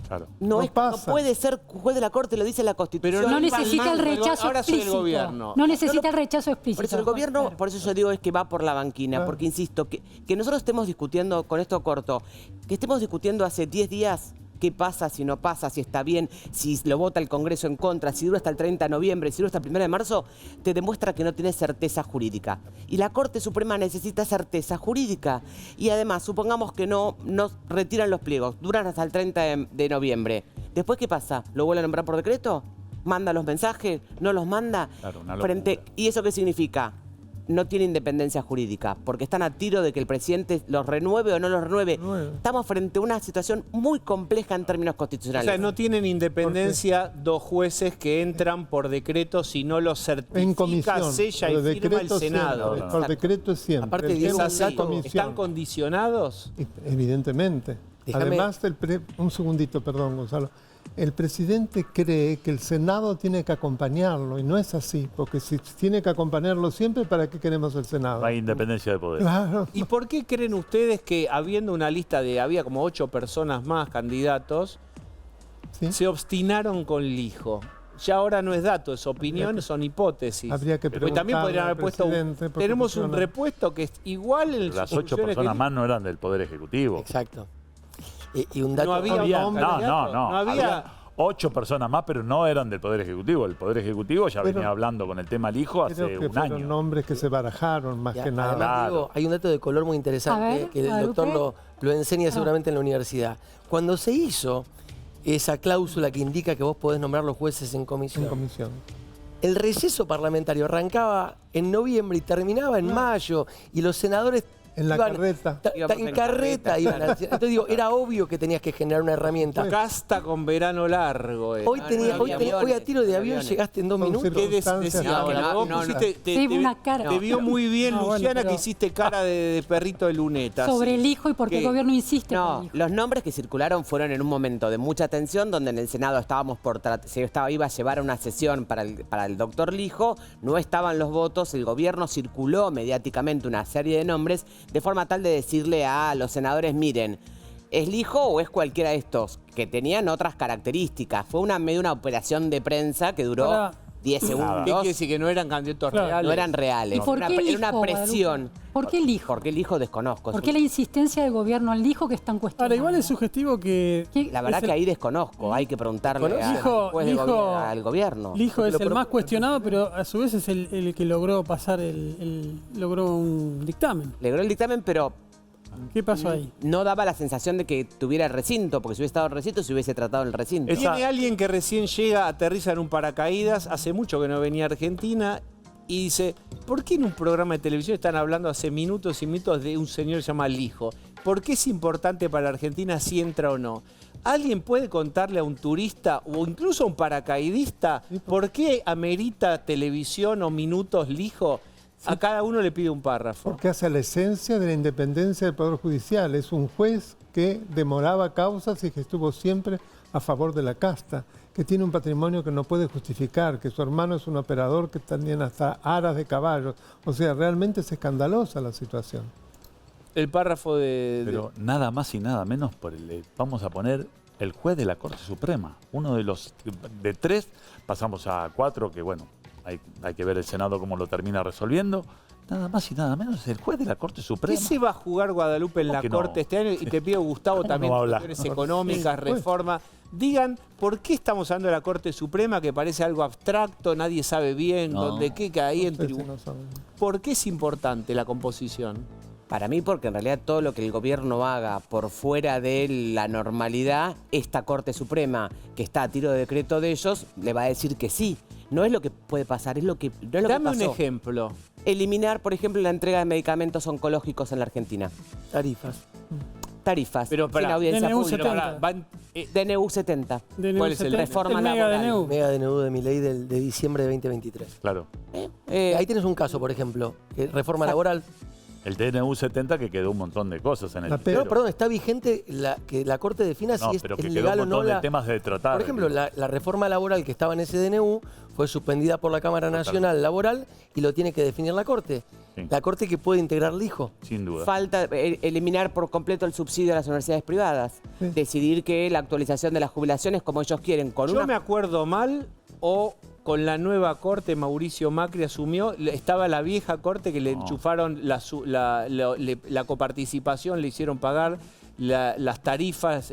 Claro. No no pasa. puede ser juez de la Corte, lo dice la Constitución. Pero No no necesita el rechazo ahora soy el explícito. gobierno. No necesita el rechazo explícito. Por eso el gobierno, por eso yo digo es que va por la banquina, Claro. porque insisto, que nosotros estemos discutiendo, con esto corto, que estemos discutiendo hace 10 días qué pasa, si no pasa, si está bien, si lo vota el Congreso en contra, si dura hasta el 30 de noviembre, si dura hasta el 1 de marzo, te demuestra que no tienes certeza jurídica. Y la Corte Suprema necesita certeza jurídica. Y además, supongamos que no retiran los pliegos, duran hasta el 30 de noviembre. ¿Después qué pasa? ¿Lo vuelve a nombrar por decreto? ¿Manda los mensajes? ¿No los manda? Claro, una locura. ¿Y eso qué significa? No tiene independencia jurídica, porque están a tiro de que el presidente los renueve o no los renueve. Renueve. Estamos frente a una situación muy compleja en términos O constitucionales. sea, no tienen independencia dos jueces que entran por decreto si no lo En certifica, comisión. sella Por y firma el decreto Senado. siempre, por decreto siempre. Aparte El de tema ¿Es es la así? comisión. ¿Están condicionados? Evidentemente. Déjame- Además, un segundito, perdón, Gonzalo. El presidente cree que el Senado tiene que acompañarlo y no es así, porque si tiene que acompañarlo siempre, ¿para qué queremos el Senado? No hay independencia de poder. Claro. ¿Y por qué creen ustedes que habiendo una lista había como 8 personas más candidatos, ¿Sí? se obstinaron con Lijo? Ya ahora no es dato, es opinión, son hipótesis. Habría que Porque también preguntarle podrían al haber puesto, presidente, porque tenemos un funciona. repuesto que es igual en Las sus 8 funciones personas que- más no eran del Poder Ejecutivo. Exacto. Y un dato... No había Había- un no, candidato, No había. había 8 personas más, pero no eran del Poder Ejecutivo. El Poder Ejecutivo ya Pero- venía hablando con el tema Lijo hace Creo que un fueron año. nombres que se barajaron más Y que nada. además, Claro. digo, hay un dato de color muy interesante A ver, que el Guadalupe. doctor lo enseña seguramente en la universidad. Cuando se hizo esa cláusula que indica que vos podés nombrar los jueces en comisión, En comisión. el receso parlamentario arrancaba en noviembre y terminaba en mayo, y los senadores En la carreta. Íbamos en en carreta carreta. iban al Senado. Entonces digo, era obvio que tenías que generar una herramienta. Casta con verano largo. Hoy, No, tenía- no hoy, había tenía- hoy a aviones, tiro de no avión aviones. llegaste en 2 Con minutos. ¿Qué circunstancias decía ahora? no, Vos no, pusiste- Sí, una cara. te vio muy bien, No, bueno, Luciana, pero- que hiciste cara de perrito de luneta. Sobre sí. el hijo y por qué el ¿Qué? gobierno insiste con No, el hijo. los nombres que circularon fueron en un momento de mucha tensión, donde en el Senado estábamos iba a llevar a una sesión para el doctor Lijo, no estaban los votos, el gobierno circuló mediáticamente una serie de nombres de forma tal de decirle a los senadores, miren, ¿es Lijo o es cualquiera de estos? Que tenían otras características. Fue medio una operación de prensa que duró Ahora, 10 ¿Qué segundos. quiere decir? Que no eran candidatos Claro, reales. No eran reales. ¿Y por Era qué el era una hijo, presión. Guadalupe? ¿Por qué el hijo? Porque el hijo desconozco. ¿Por qué la insistencia del gobierno al hijo que están cuestionando? Ahora, igual es sugestivo que ¿Qué- La verdad Es el- que ahí desconozco, hay que preguntarle Lijo- al gobierno. Lijo es Lo el más propone- cuestionado, pero a su vez es el que logró pasar logró un dictamen. Logró el dictamen, pero ¿Qué pasó ahí? no daba la sensación de que tuviera el recinto, porque si hubiese estado el recinto, se hubiese tratado en el recinto. Esa- Viene alguien que recién llega, aterriza en un paracaídas, hace mucho que no venía a Argentina, y dice, ¿por qué en un programa de televisión están hablando hace minutos y minutos de un señor que se llama Lijo? ¿Por qué es importante para Argentina si entra o no? ¿Alguien puede contarle a un turista o incluso a un paracaidista por qué amerita televisión o minutos Lijo? A cada uno le pide un párrafo. Porque hace la esencia de la independencia del Poder Judicial. Es un juez que demoraba causas y que estuvo siempre a favor de la casta, que tiene un patrimonio que no puede justificar, que su hermano es un operador que también hasta aras de caballos. O sea, realmente es escandalosa la situación. El párrafo de... Pero nada más y nada menos por vamos a poner el juez de la Corte Suprema. Uno de los de 3, pasamos a 4, que bueno, hay que ver el Senado cómo lo termina resolviendo. Nada más y nada menos es el juez de la Corte ¿Qué Suprema. se va a jugar Guadalupe en ¿Cómo la que no? Corte este año? Y te pido, Gustavo, ¿Cómo también no va a hablar? cuestiones económicas, Sí, pues. reforma. Digan, ¿por qué estamos hablando de la Corte Suprema, que parece algo abstracto, nadie sabe bien, No. dónde qué, que ahí en No sé si tribunal? no saben. ¿Por qué es importante la composición? Para mí, porque en realidad todo lo que el gobierno haga por fuera de la normalidad, esta Corte Suprema, que está a tiro de decreto de ellos, le va a decir que sí. No es lo que puede pasar, es lo que, no es lo Dame que un pasó. ejemplo. Eliminar, por ejemplo, la entrega de medicamentos oncológicos en la Argentina. Tarifas. tarifas, Pero sin pará, audiencia DNU pública. 70. DNU 70. ¿Cuál es el reforma mega laboral? DNU? Mega DNU de Milei de diciembre de 2023. Claro. Ahí tienes un caso, por ejemplo, reforma laboral. El DNU 70 que quedó un montón de cosas en el La tintero. Pero, perdón, está vigente que la Corte defina No, si es pero que quedó legal un o no montón de temas de tratar. Por ejemplo, la reforma laboral que estaba en ese DNU fue suspendida por la Cámara Nacional Laboral y lo tiene que definir la Corte. Sí. La Corte que puede integrar el hijo. Sin duda. Falta eliminar por completo el subsidio a las universidades privadas. Sí. Decidir que la actualización de las jubilaciones, como ellos quieren, con Yo una... me acuerdo mal o con la nueva corte Mauricio Macri asumió, estaba la vieja corte que le enchufaron la coparticipación, le hicieron pagar las tarifas,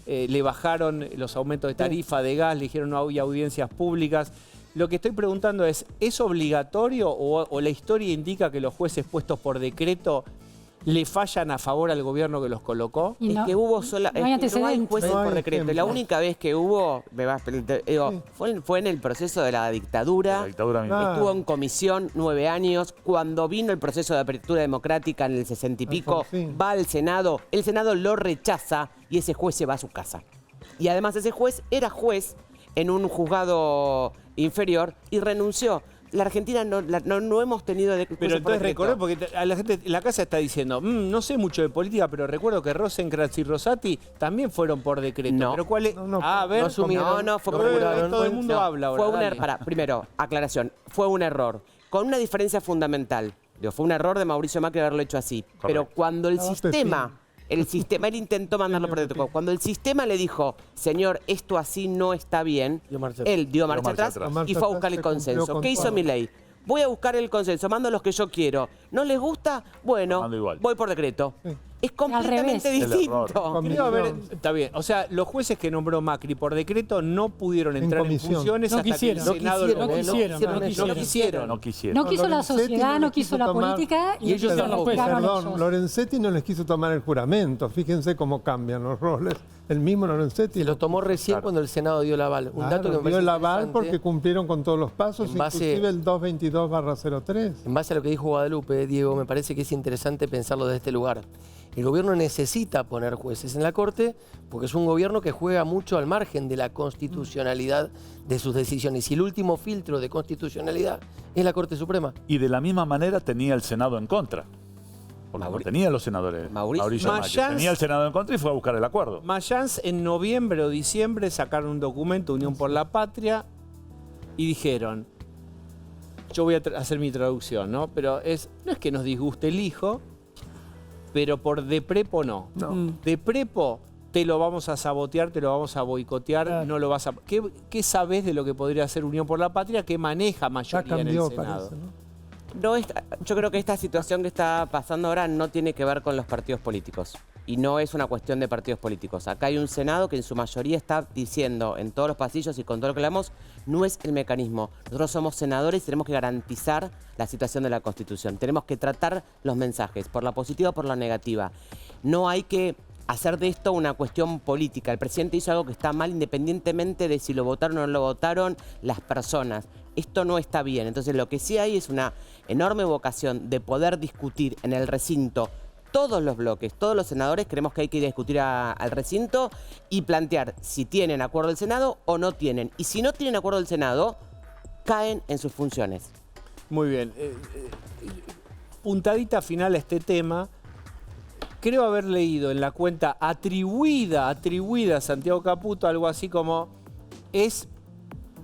le bajaron los aumentos de tarifa de gas, le dijeron no había audiencias públicas. Lo que estoy preguntando ¿es obligatorio o la historia indica que los jueces puestos por decreto le fallan a favor al gobierno que los colocó? Y Es que hubo sola, no hay es que no hay antecedentes. jueces No hay por decreto. ejemplo. La única vez que hubo, fue en el proceso de la dictadura. La dictadura militar. Estuvo en comisión 9 años. Cuando vino el proceso de apertura democrática en el 60 y pico, Alfonsín. va al Senado. El Senado lo rechaza y ese juez se va a su casa. Y además ese juez era juez en un juzgado inferior y renunció. La Argentina no hemos tenido Pero jueces por entonces decreto. recordé, porque a la gente en la casa está diciendo, no sé mucho de política, pero recuerdo que Rosenkrantz y Rosati también fueron por decreto. No. Pero ¿cuál es? No, a ver, no asumieron. No, fue no, por procuraron. todo el mundo No, habla ahora. Fue un dale. primero, aclaración, fue un error. Con una diferencia fundamental. Digo, fue un error de Mauricio Macri haberlo hecho así. Pero cuando el Estaba sistema, él intentó mandarlo por decreto. Cuando el sistema le dijo, señor, esto así no está bien, Dio marcha él dio marcha marcha atrás atrás. y fue a buscar el Se cumplió consenso. con ¿Qué hizo todo. Milei? Voy a buscar el consenso, mando los que yo quiero. ¿No les gusta? Bueno, Mando igual. voy por decreto. Sí. Es completamente revés. El distinto. error. Creo haber- Comisión. está bien. O sea, los jueces que nombró Macri por decreto no pudieron En entrar en comisión. funciones No hasta quisieron. que el Senado No quisieron. No quisieron. No quiso la Lorenzetti sociedad, no no les quiso quiso la tomar- política y Y ellos ellos son lo los buscaron Perdón, ellos. Lorenzetti no les quiso tomar el juramento. Fíjense cómo cambian los roles. El mismo Lorenzetti Se lo tomó recién cuando el Senado dio el aval. Un dato que me dio parece el aval interesante. porque cumplieron con todos los pasos, En base- inclusive el 222/03. En base a lo que dijo Guadalupe, Diego, me parece que es interesante pensarlo desde este lugar. El gobierno necesita poner jueces en la Corte porque es un gobierno que juega mucho al margen de la constitucionalidad de sus decisiones. Y el último filtro de constitucionalidad es la Corte Suprema. Y de la misma manera tenía el Senado en contra. Porque no tenía los senadores. Mauricio Macri. Mayans- Tenía el Senado en contra y fue a buscar el acuerdo. Mayans en noviembre o diciembre sacaron un documento, Unión por la Patria, y dijeron, yo voy a hacer mi traducción, ¿no? Pero no es que nos disguste el hijo, pero por de prepo no. De prepo te lo vamos a sabotear, te lo vamos a boicotear, Claro. no lo vas a... ¿Qué sabés de lo que podría hacer Unión por la Patria que maneja Ya mayoría en el cambió, Senado? parece, ¿no? Yo creo que esta situación que está pasando ahora no tiene que ver con los partidos políticos. Y no es una cuestión de partidos políticos. Acá hay un Senado que en su mayoría está diciendo en todos los pasillos y con todo lo que hablamos, no es el mecanismo. Nosotros somos senadores y tenemos que garantizar la situación de la Constitución. Tenemos que tratar los mensajes, por la positiva o por la negativa. No hay que hacer de esto una cuestión política. El presidente hizo algo que está mal independientemente de si lo votaron o no lo votaron las personas. Esto no está bien. Entonces lo que sí hay es una enorme vocación de poder discutir en el recinto todos los bloques, todos los senadores creemos que hay que ir a discutir al recinto y plantear si tienen acuerdo del Senado o no tienen. Y si no tienen acuerdo del Senado, caen en sus funciones. Muy bien. Puntadita final a este tema. Creo haber leído en la cuenta atribuida a Santiago Caputo algo así como es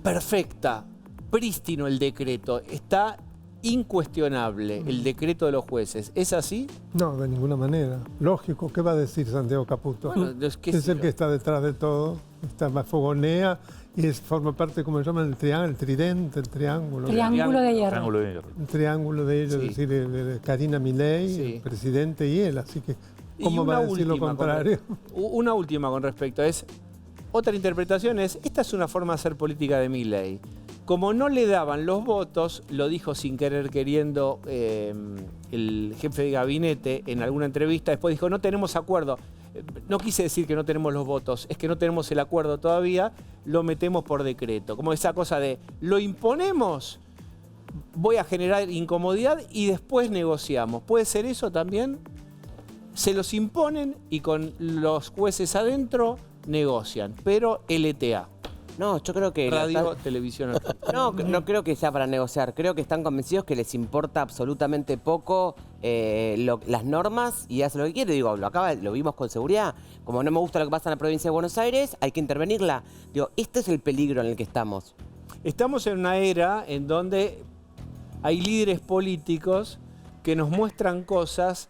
perfecta, prístino el decreto, está incuestionable el decreto de los jueces. ¿Es así? No, de ninguna manera. Lógico, ¿qué va a decir Santiago Caputo? Bueno, qué es sé el yo. que está detrás de todo, está más fogonea y forma parte, como se llama, el tridente, el triángulo. Triángulo de hierro. Triángulo de hierro. Un triángulo de ellos, Sí. es decir, de Karina Milei, Sí. el presidente y él. Así que, Y ¿cómo va una a decir lo última contrario? Una última con respecto es, otra interpretación es, esta es una forma de hacer política de Milei. Como no le daban los votos, lo dijo sin querer queriendo el jefe de gabinete en alguna entrevista, después dijo, no tenemos acuerdo. No quise decir que no tenemos los votos, es que no tenemos el acuerdo todavía, lo metemos por decreto. Como esa cosa de, lo imponemos, voy a generar incomodidad y después negociamos. ¿Puede ser eso también? se los imponen y con los jueces adentro negocian, pero LTA. No, yo creo que... Radio, televisión. No creo que sea para negociar. Creo que están convencidos que les importa absolutamente poco las normas y hacen lo que quiere. Digo, lo vimos con seguridad. Como no me gusta lo que pasa en la provincia de Buenos Aires, hay que intervenirla. Digo, este es el peligro en el que estamos. Estamos en una era en donde hay líderes políticos que nos muestran cosas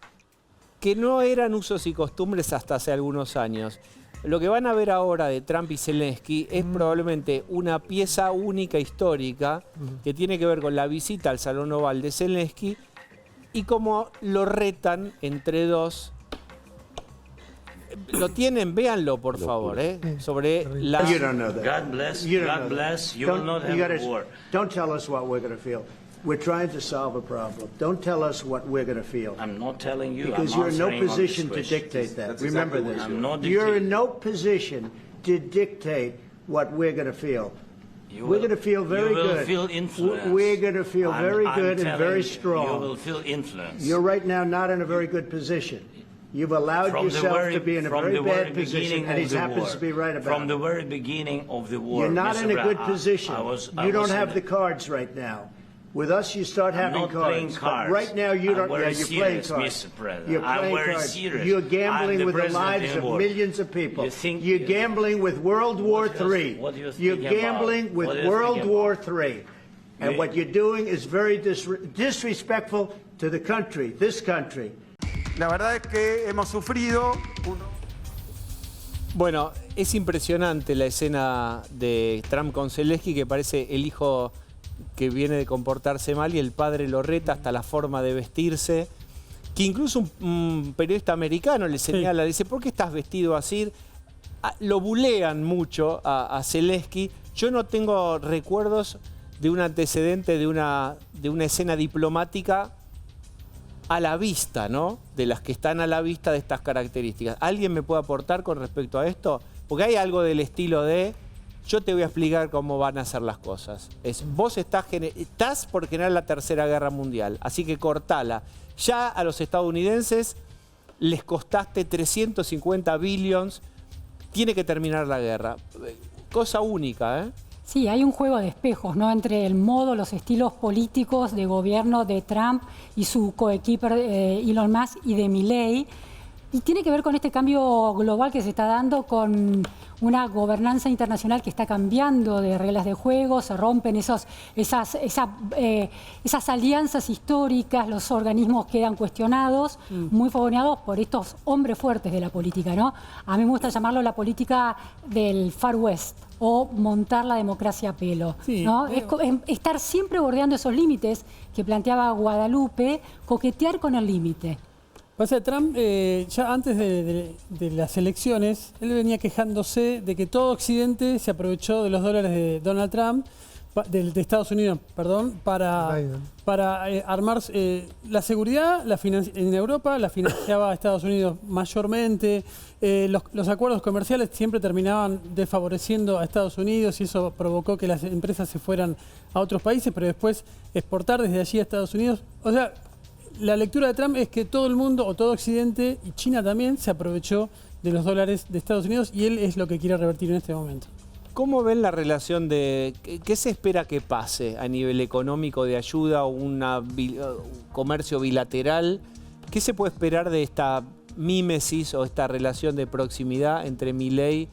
que no eran usos y costumbres hasta hace algunos años. Lo que van a ver ahora de Trump y Zelensky es probablemente una pieza única histórica que tiene que ver con la visita al Salón Oval de Zelensky y cómo lo retan entre dos. Lo tienen, véanlo por favor, sobre la... You don't know that. God bless. You will not have a war. Don't tell us what we're going to feel. We're trying to solve a problem. Don't tell us what we're going to feel. I'm not telling you. Because you're in no position to dictate that. Remember this. You're in no position to dictate what we're going to feel. We're going to feel very good. You will feel influence. We're going to feel very good and very strong. You will feel influence. You're right now not in a very good position. You've allowed yourself to be in a very bad position, and he happens to be right about it. From the very beginning of the war, you're not in a good position. You don't have the cards right now. With us, you start having cards. But right now, you don't. Yeah, you're playing cards. You're playing cards. You're gambling with the lives of millions of people. You're gambling with World War III. You're gambling with World War III. And what you're doing is very disrespectful to the country, this country. La verdad es que hemos sufrido... Bueno, es impresionante la escena de Trump con Zelensky, que parece el hijo que viene de comportarse mal y el padre lo reta hasta la forma de vestirse, que incluso un periodista americano le señala, le dice, ¿por qué estás vestido así? Lo bulean mucho a Zelensky. Yo no tengo recuerdos de un antecedente de una escena diplomática a la vista, ¿no? De las que están a la vista de estas características. ¿Alguien me puede aportar con respecto a esto? Porque hay algo del estilo de, yo te voy a explicar cómo van a ser las cosas. Vos estás por generar la Tercera Guerra Mundial, así que cortala. Ya a los estadounidenses les costaste 350 billions, tiene que terminar la guerra. Cosa única, ¿eh? Sí, hay un juego de espejos, ¿no? Entre el modo, los estilos políticos de gobierno de Trump y su coequiper Elon Musk y de Milei. Y tiene que ver con este cambio global que se está dando, con una gobernanza internacional que está cambiando de reglas de juego, se rompen esas alianzas históricas, los organismos quedan cuestionados, muy fogoneados por estos hombres fuertes de la política, ¿no? A mí me gusta llamarlo la política del Far West o montar la democracia a pelo, ¿no? Es estar siempre bordeando esos límites que planteaba Guadalupe, coquetear con el límite. Pasa, Trump, ya antes de las elecciones, él venía quejándose de que todo Occidente se aprovechó de los dólares de Donald Trump, de Estados Unidos, perdón, para armar la seguridad en Europa, la financiaba Estados Unidos mayormente. Los acuerdos comerciales siempre terminaban desfavoreciendo a Estados Unidos y eso provocó que las empresas se fueran a otros países, pero después exportar desde allí a Estados Unidos. O sea, la lectura de Trump es que todo el mundo, o todo Occidente, y China también, se aprovechó de los dólares de Estados Unidos y él es lo que quiere revertir en este momento. ¿Cómo ven la relación de qué se espera que pase a nivel económico de ayuda o un comercio bilateral? ¿Qué se puede esperar de esta mímesis o esta relación de proximidad entre Milei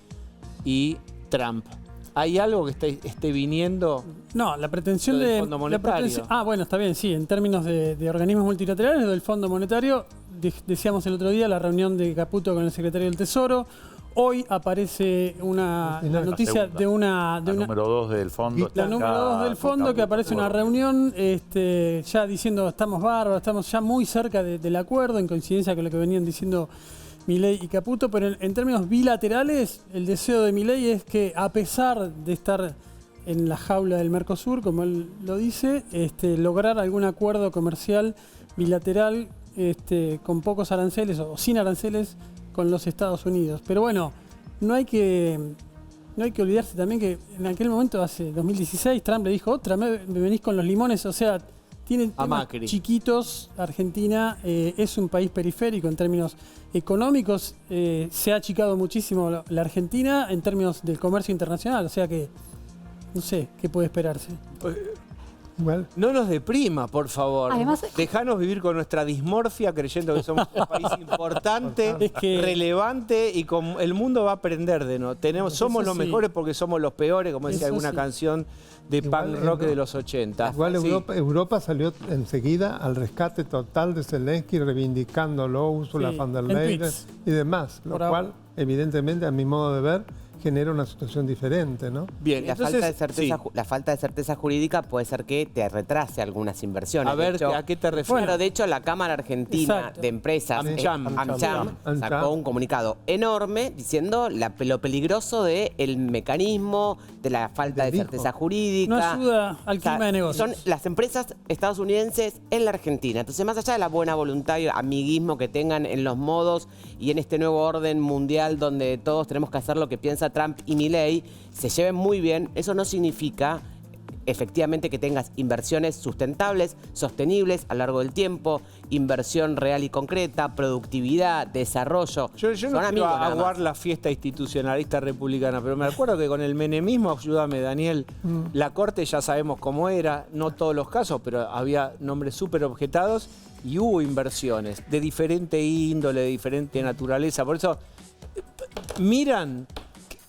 y Trump? ¿Hay algo que esté viniendo? No, la pretensión del Fondo Monetario. Bueno, está bien, sí. En términos de organismos multilaterales, del Fondo Monetario, decíamos el otro día la reunión de Caputo con el secretario del Tesoro. Hoy aparece la noticia de una número 2 del fondo. La número 2 del fondo, que aparece una reunión ya diciendo estamos bárbaros, estamos ya muy cerca del acuerdo, en coincidencia con lo que venían diciendo Milei y Caputo, pero en términos bilaterales, el deseo de Milei es que, a pesar de estar en la jaula del Mercosur, como él lo dice, lograr algún acuerdo comercial bilateral con pocos aranceles o sin aranceles con los Estados Unidos. Pero bueno, no hay que olvidarse también que en aquel momento, hace 2016, Trump le dijo, otra vez me venís con los limones, o sea, tiene a temas Macri. chiquitos. Argentina es un país periférico en términos económicos. Se ha achicado muchísimo la Argentina en términos del comercio internacional. O sea que no sé qué puede esperarse. Igual, No nos deprima, por favor. Además- Dejanos vivir con nuestra dismorfia creyendo que somos un país importante, Es que- relevante y con, el mundo va a aprender de no. Somos Eso los sí. mejores porque somos los peores, como decía Eso alguna sí. canción de Igual punk rock Euro- de los 80. igual Sí. Europa salió enseguida al rescate total de Zelensky, reivindicándolo, Ursula Sí, von der en Leyen tweets. y demás. Lo Por cual, ahora. evidentemente, a mi modo de ver, genera una situación diferente, ¿no? Bien, La, entonces, falta de certeza, sí. la falta de certeza jurídica puede ser que te retrase algunas inversiones. A ver, De hecho, ¿a qué te refieres? Bueno, de hecho, la Cámara Argentina Exacto. de Empresas, AmCham. AmCham, AmCham. sacó un comunicado enorme diciendo lo peligroso del mecanismo de la falta de Del certeza hijo. jurídica. No ayuda al O sea, clima de negocios. Son las empresas estadounidenses en la Argentina. Entonces, más allá de la buena voluntad y amiguismo que tengan en los modos y en este nuevo orden mundial donde todos tenemos que hacer lo que piensa Trump y Milei, se lleven muy bien, eso no significa efectivamente que tengas inversiones sustentables, sostenibles a lo largo del tiempo, inversión real y concreta, productividad, desarrollo. Yo no Son quiero amigos nada más. aguar la fiesta institucionalista republicana, pero me acuerdo que con el menemismo, ayúdame Daniel, la Corte ya sabemos cómo era, no todos los casos, pero había nombres súper objetados y hubo inversiones de diferente índole, de diferente naturaleza. Por eso, miran,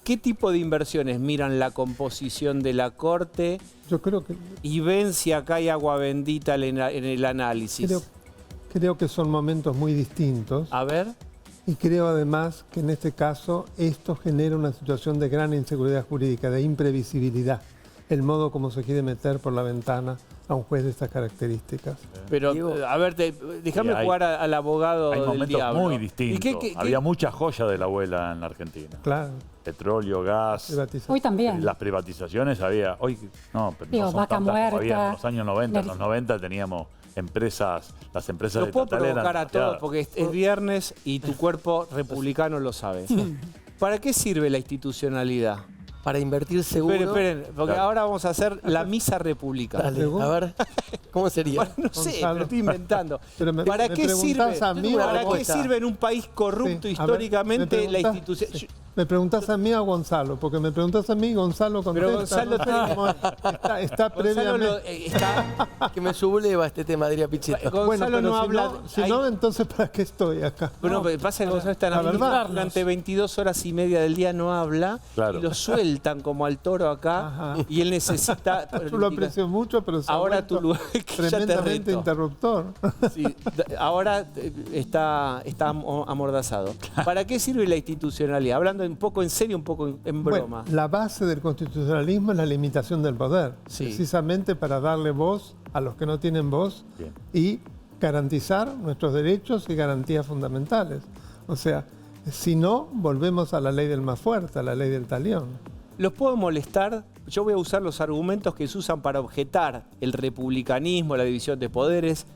¿qué tipo de inversiones miran la composición de la Corte Yo creo que, y ven si acá hay agua bendita en el análisis? creo que son momentos muy distintos. A ver. Y creo además que en este caso esto genera una situación de gran inseguridad jurídica, de imprevisibilidad, el modo como se quiere meter por la ventana a un juez de estas características. Pero, a ver, déjame Sí, hay- jugar al abogado Hay del momentos diablo. muy ¿Y distintos. Había mucha joya de la abuela en la Argentina. Claro, Petróleo, gas, privatización. Hoy también. las privatizaciones había. Hoy no, pero Digo, no son Vaca tantas como había Muerta, en los años 90. En la- los 90 teníamos empresas, las empresas Lo de puedo estatal eran provocar a demasiadas. todos porque es viernes y tu cuerpo republicano lo sabe. ¿Para qué sirve la institucionalidad? Para invertir seguro. Esperen, porque Claro. ahora vamos a hacer la misa republicana. Dale, ¿Seguro? a ver, ¿cómo sería? Bueno, no sé, Gonzalo. pero estoy inventando. Pero ¿Para me qué sirve? preguntás a mí o a ¿Para vos? qué sirve en un país corrupto Sí, a ver, históricamente me la preguntás- institución? sí. ¿Me preguntás a mí o a Gonzalo? Porque me preguntás a mí, Gonzalo contesta. Pero Gonzalo no sé tiene- cómo es. está Gonzalo previamente. está, Que me subleva este tema, diría Pichetto. Gonzalo no si habla. si hay- no, entonces ¿para qué estoy acá? Bueno, pero pasa que Gonzalo está en la verdad. durante 22 horas y media del día no habla Claro. y lo sueltan como al toro acá Ajá. y él necesita. Yo lo aprecio mucho, pero se ha Ahora vuelto tu lugar, que ya te tremendamente reto. interruptor. Sí, ahora está amordazado. ¿Para qué sirve la institucionalidad? Hablando un poco en serio, un poco en broma. Bueno, la base del constitucionalismo es la limitación del poder, Sí. precisamente para darle voz a los que no tienen voz Bien. y garantizar nuestros derechos y garantías fundamentales. O sea, si no, volvemos a la ley del más fuerte, a la ley del talión. ¿Los puedo molestar? Yo voy a usar los argumentos que se usan para objetar el republicanismo, la división de poderes,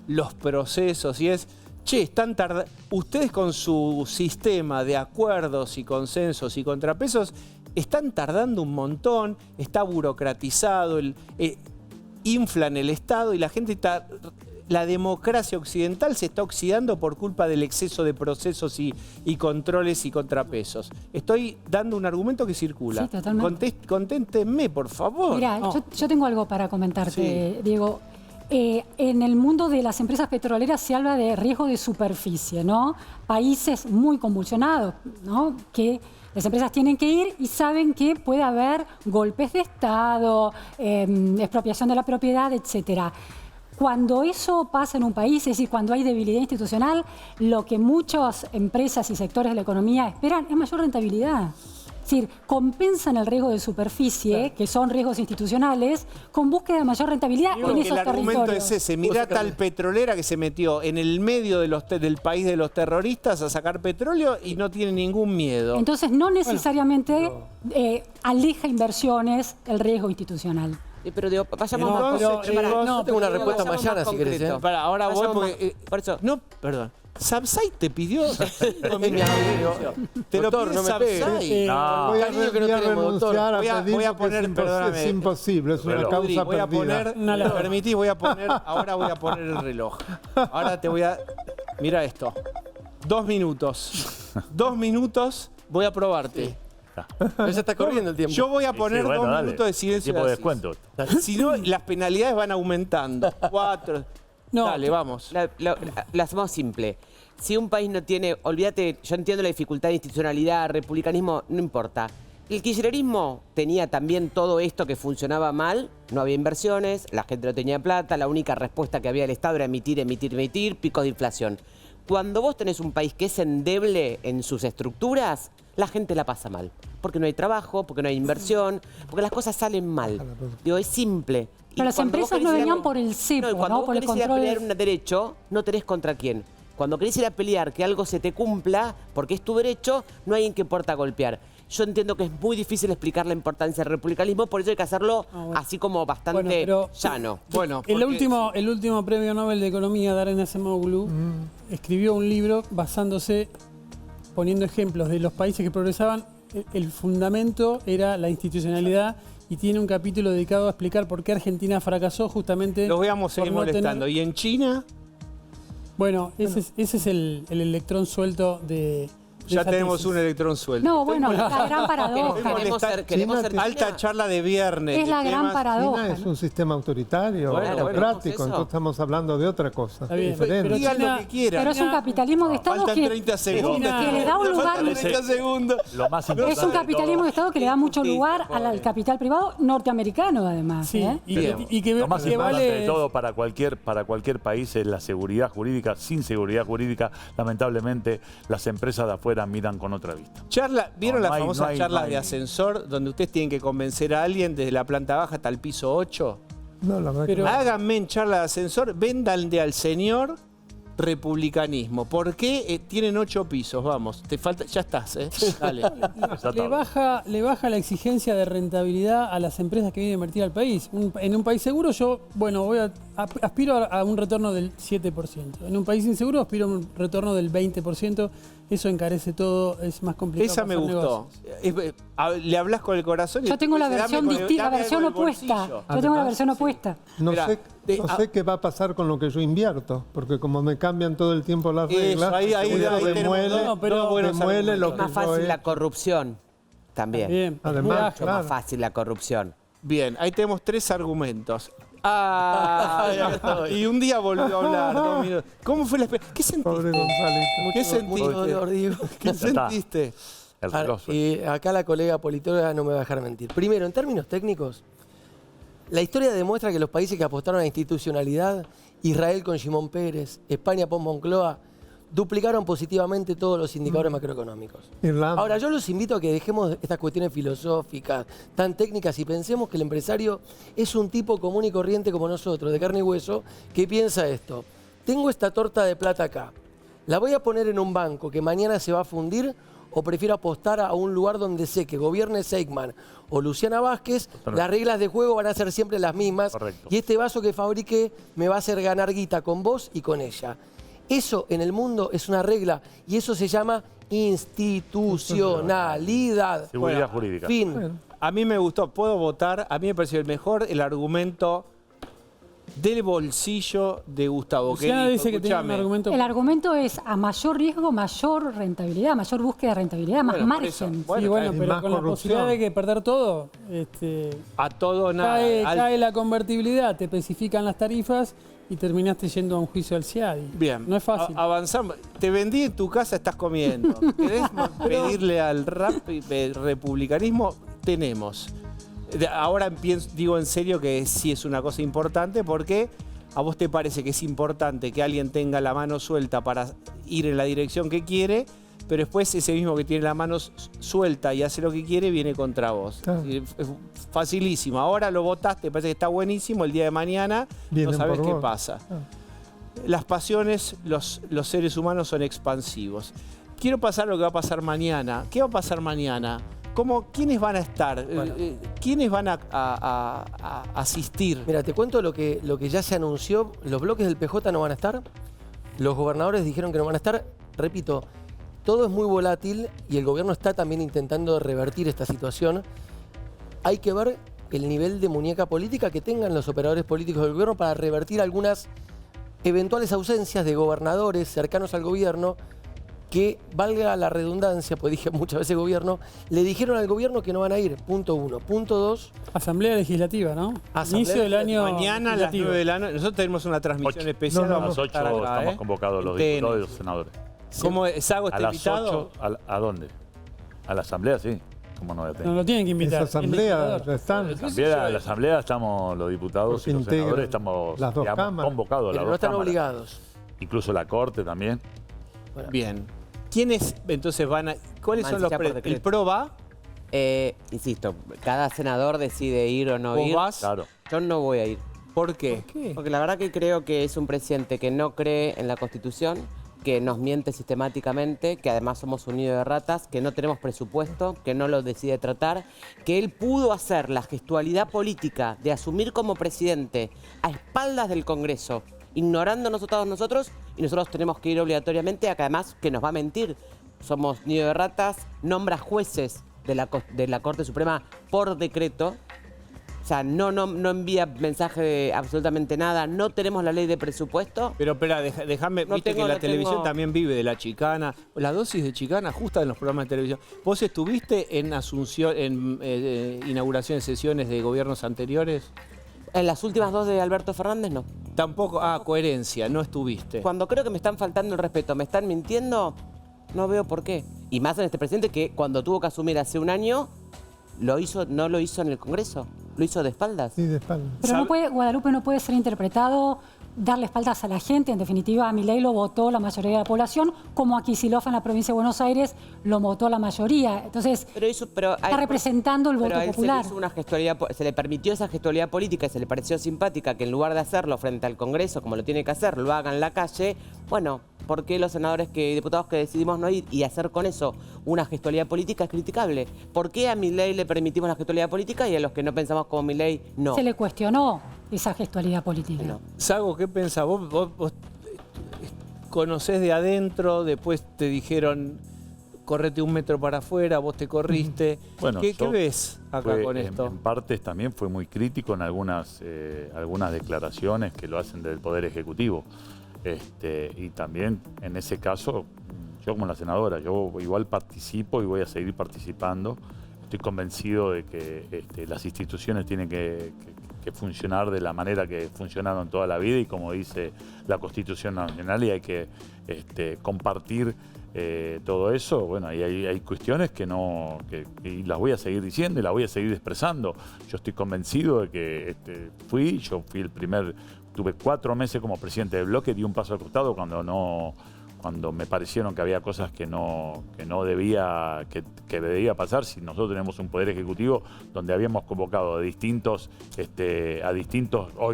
los procesos, y es, che, están tardando. Ustedes con su sistema de acuerdos y consensos y contrapesos están tardando un montón, está burocratizado, inflan el Estado y la gente está. La democracia occidental se está oxidando por culpa del exceso de procesos y controles y contrapesos. Estoy dando un argumento que circula. Sí, totalmente. Conténtenme, por favor. Mira, yo tengo algo para comentarte, Diego. En el mundo de las empresas petroleras se habla de riesgo de superficie, ¿no? Países muy convulsionados, ¿no? Que las empresas tienen que ir y saben que puede haber golpes de Estado, expropiación de la propiedad, etcétera. Cuando eso pasa en un país, es decir, cuando hay debilidad institucional, lo que muchas empresas y sectores de la economía esperan es mayor rentabilidad. Es decir, compensan el riesgo de superficie, que son riesgos institucionales, con búsqueda de mayor rentabilidad en Porque esos el argumento territorios. es ese. Mirá tal petrolera que se metió en el medio del país de los terroristas a sacar petróleo y no tiene ningún miedo. Entonces, no necesariamente aleja inversiones el riesgo institucional. Pero digo, vayamos más Entonces, concreto. chicos, yo tengo una respuesta vayamos mañana, más si querés, concreto. Para, ahora voy Vayamos porque... más- por eso. No, perdón. Sapsay te pidió. No, mi amigo. Te lo Doctor, pide no me pegue. Sapsay. No. Voy a, Cariño que no voy a tenemos, doctor. renunciar a Voy a pedir porque poner, perdóname. es imposible, es una Reloj. causa Voy a perdida. poner, ¿me permitís? Ahora voy a poner el reloj. Ahora te voy a... Mira esto. 2 minutos. 2 minutos, voy a probarte. Pero ya está corriendo el tiempo. Yo voy a poner 2 minutos de silencio. Tiempo de así. descuento. Si no, las penalidades van aumentando. 4. No, Dale, vamos. Lo hacemos simple. Si un país no tiene, olvídate, yo entiendo la dificultad de institucionalidad, republicanismo, no importa. El kirchnerismo tenía también todo esto que funcionaba mal, no había inversiones, la gente no tenía plata, la única respuesta que había del Estado era emitir, picos de inflación. Cuando vos tenés un país que es endeble en sus estructuras, la gente la pasa mal. Porque no hay trabajo, porque no hay inversión, porque las cosas salen mal. Digo, es simple. Pero las empresas no venían por el cepo, y cuando ¿no? vos Por el querés ir a control. pelear un derecho, no tenés contra quién. Cuando querés ir a pelear que algo se te cumpla, porque es tu derecho, no hay en qué puerta golpear. Yo entiendo que es muy difícil explicar la importancia del republicanismo, por eso hay que hacerlo así como bastante llano. Bueno, el último premio Nobel de Economía, Daron Acemoglu, escribió un libro basándose, poniendo ejemplos de los países que progresaban. El fundamento era la institucionalidad y tiene un capítulo dedicado a explicar por qué Argentina fracasó justamente. Los veamos seguir por no molestando. tener- ¿Y en China? Bueno, ese es el electrón suelto de Ya esa tenemos tesis. un electrón suelto. No, bueno, la gran paradoja. Queremos ser Alta charla de viernes. Es de la gran temas- paradoja. China es un sistema autoritario, Bueno, autocrático, eso. entonces estamos hablando de otra cosa. Está bien, diferente. pero Digan China- lo que quieran. Pero es un capitalismo de Estado Faltan que 30 segundos. que le da un lugar. Faltan 30 segundos. Lo más importante Es un capitalismo de Estado que le da mucho Sí, lugar al capital privado norteamericano, además. Sí, ¿eh? y que, Lo más que importante de vale. todo para cualquier país es la seguridad jurídica. Sin seguridad jurídica, lamentablemente, las empresas de afuera miran con otra vista. ¿Vieron No, las no hay- famosas no hay- charlas no hay- de ascensor donde ustedes tienen que convencer a alguien desde la planta baja hasta el piso 8? No, la verdad que Pero- no. Háganme en charla de ascensor, véndanle al señor republicanismo. ¿Por qué tienen 8 pisos? Vamos, te falta, ya estás, ¿eh? Dale. Le baja la exigencia de rentabilidad a las empresas que vienen a invertir al país. En un país seguro yo, bueno, aspiro a un retorno del 7%. En un país inseguro aspiro a un retorno del 20%. Eso encarece todo, es más complicado. Esa me hacer gustó. Le hablas con el corazón y Yo tengo la dame versión con el- distinta, la dame versión con el opuesta. bolsillo. Yo tengo la versión opuesta. No Mirá, sé qué va a pasar con lo que yo invierto, porque como me cambian todo el tiempo las Eso, reglas, ahí eso tenemos demuele, dos- dos buenos demuele lo argumentos. que Es más yo fácil he- la corrupción también. Bien, Además, muy ágil. Mucho claro. más fácil la corrupción. Bien, ahí tenemos 3 argumentos. Y un día volvió a hablar, 2 minutos. ¿Cómo fue la experiencia? ¿Qué Pobre sentiste? González. ¿Qué sentiste? Mucho dolor, Diego. ¿Qué está. sentiste? El reloj suelto. Y acá la colega politóloga no me va a dejar mentir. Primero, en términos técnicos, la historia demuestra que los países que apostaron a la institucionalidad, Israel con Shimon Peres, España con Moncloa, duplicaron positivamente todos los indicadores macroeconómicos. Irlanda. Ahora, yo los invito a que dejemos estas cuestiones filosóficas, tan técnicas, y pensemos que el empresario es un tipo común y corriente como nosotros, de carne y hueso, que piensa esto. Tengo esta torta de plata acá. ¿La voy a poner en un banco que mañana se va a fundir o prefiero apostar a un lugar donde sé que gobierne Seigman o Luciana Vázquez, las reglas de juego van a ser siempre las mismas? Correcto. Y este vaso que fabrique me va a hacer ganar guita con vos y con ella. Eso en el mundo es una regla y eso se llama institucionalidad. Seguridad jurídica. Fin. A mí me gustó, puedo votar. A mí me pareció el argumento del bolsillo de Gustavo. Luciana dijo, dice que tiene un escuchame, argumento. El argumento es a mayor riesgo, mayor rentabilidad, mayor búsqueda de rentabilidad, más Bueno, por eso. margen. Bueno, Sí, bueno, hay pero más con la corrupción. posibilidad de que perder todo, a todo nada. cae la convertibilidad, te especifican las tarifas y terminaste yendo a un juicio al CIADI. Bien. No es fácil. Avanzamos. Te vendí en tu casa, estás comiendo. ¿Querés pedirle al republicanismo? Tenemos. Ahora digo en serio que sí es una cosa importante porque a vos te parece que es importante que alguien tenga la mano suelta para ir en la dirección que quiere, pero después ese mismo que tiene la mano suelta y hace lo que quiere viene contra vos. Claro. Es facilísimo. Ahora lo votaste, te parece que está buenísimo, el día de mañana Vienen no sabes por qué vos. pasa. Las pasiones, los seres humanos son expansivos. Quiero pasar a lo que va a pasar mañana. ¿Qué va a pasar mañana? ¿Quiénes van a estar? ¿Quiénes van a asistir? Mira, te cuento lo que ya se anunció. Los bloques del PJ no van a estar Los gobernadores dijeron que no van a estar. Repito, todo es muy volátil y el gobierno está también intentando revertir esta situación. Hay que ver el nivel de muñeca política que tengan los operadores políticos del gobierno para revertir algunas eventuales ausencias de gobernadores cercanos al gobierno que, valga la redundancia, pues dije muchas veces gobierno, le dijeron al gobierno que no van a ir, punto 1. Punto 2. Asamblea Legislativa, ¿no? Inicio del año Mañana a las 9 de la noche. Nosotros tenemos una transmisión especial. A las 8 estamos convocados los diputados y los senadores. ¿Cómo Sago está a las invitado? 8, ¿a dónde? A la asamblea, sí. ¿Cómo no voy a tener? No lo tienen que invitar. Esa asamblea ya están. La asamblea estamos los diputados y los senadores, estamos las dos cámaras, convocados. Pero las no dos están cámaras. obligados. Incluso la Corte también. Bueno. Bien. ¿Quiénes entonces van a...? ¿Cuáles son los... ¿El PRO va? Insisto, cada senador decide ir o no ¿Vos ir. vas? Claro. Yo no voy a ir. ¿Por qué? Porque la verdad que creo que es un presidente que no cree en la Constitución, que nos miente sistemáticamente, que además somos un nido de ratas, que no tenemos presupuesto, que no lo decide tratar, que él pudo hacer la gestualidad política de asumir como presidente a espaldas del Congreso, ignorándonos a todos nosotros, y nosotros tenemos que ir obligatoriamente, acá además que nos va a mentir. Somos nido de ratas, nombra jueces de la Corte Suprema por decreto. O sea, no envía mensaje de absolutamente nada. No tenemos la ley de presupuesto. Pero espera, déjame, viste que la televisión también vive de la chicana. La dosis de chicana justa en los programas de televisión. ¿Vos estuviste en Asunción, en inauguración de sesiones de gobiernos anteriores? En las últimas 2 de Alberto Fernández, no. Tampoco, coherencia, no estuviste. Cuando creo que me están faltando el respeto, me están mintiendo, no veo por qué. Y más en este presidente que cuando tuvo que asumir hace un año, no lo hizo en el Congreso. Lo hizo de espaldas. Sí, de espaldas. Pero Guadalupe no puede ser interpretado darle espaldas a la gente. En definitiva, a Milei lo votó la mayoría de la población, como a Kicillof en la provincia de Buenos Aires lo votó la mayoría. Entonces, está representando el voto popular. Se le permitió esa gestualidad política y se le pareció simpática que en lugar de hacerlo frente al Congreso, como lo tiene que hacer, lo haga en la calle. Bueno, ¿por qué los senadores y diputados que decidimos no ir y hacer con eso una gestualidad política es criticable? ¿Por qué a Milei le permitimos la gestualidad política y a los que no pensamos como Milei no? Se le cuestionó esa gestualidad política. No. Sago, ¿qué pensás? Vos conocés de adentro, después te dijeron correte 1 metro para afuera, vos te corriste. Bueno, ¿Qué ves acá con esto? En partes también fue muy crítico en algunas declaraciones que lo hacen del Poder Ejecutivo. Y también en ese caso, yo como la senadora, yo igual participo y voy a seguir participando. Estoy convencido de que las instituciones tienen que funcionar de la manera que funcionaron toda la vida y como dice la Constitución Nacional, y hay que compartir todo eso. Bueno, y hay cuestiones que y las voy a seguir diciendo y las voy a seguir expresando. Yo estoy convencido de que yo fui el primer, tuve 4 meses como presidente del bloque, di un paso al costado cuando me parecieron que había cosas que debía pasar. Si nosotros tenemos un poder ejecutivo donde habíamos convocado hoy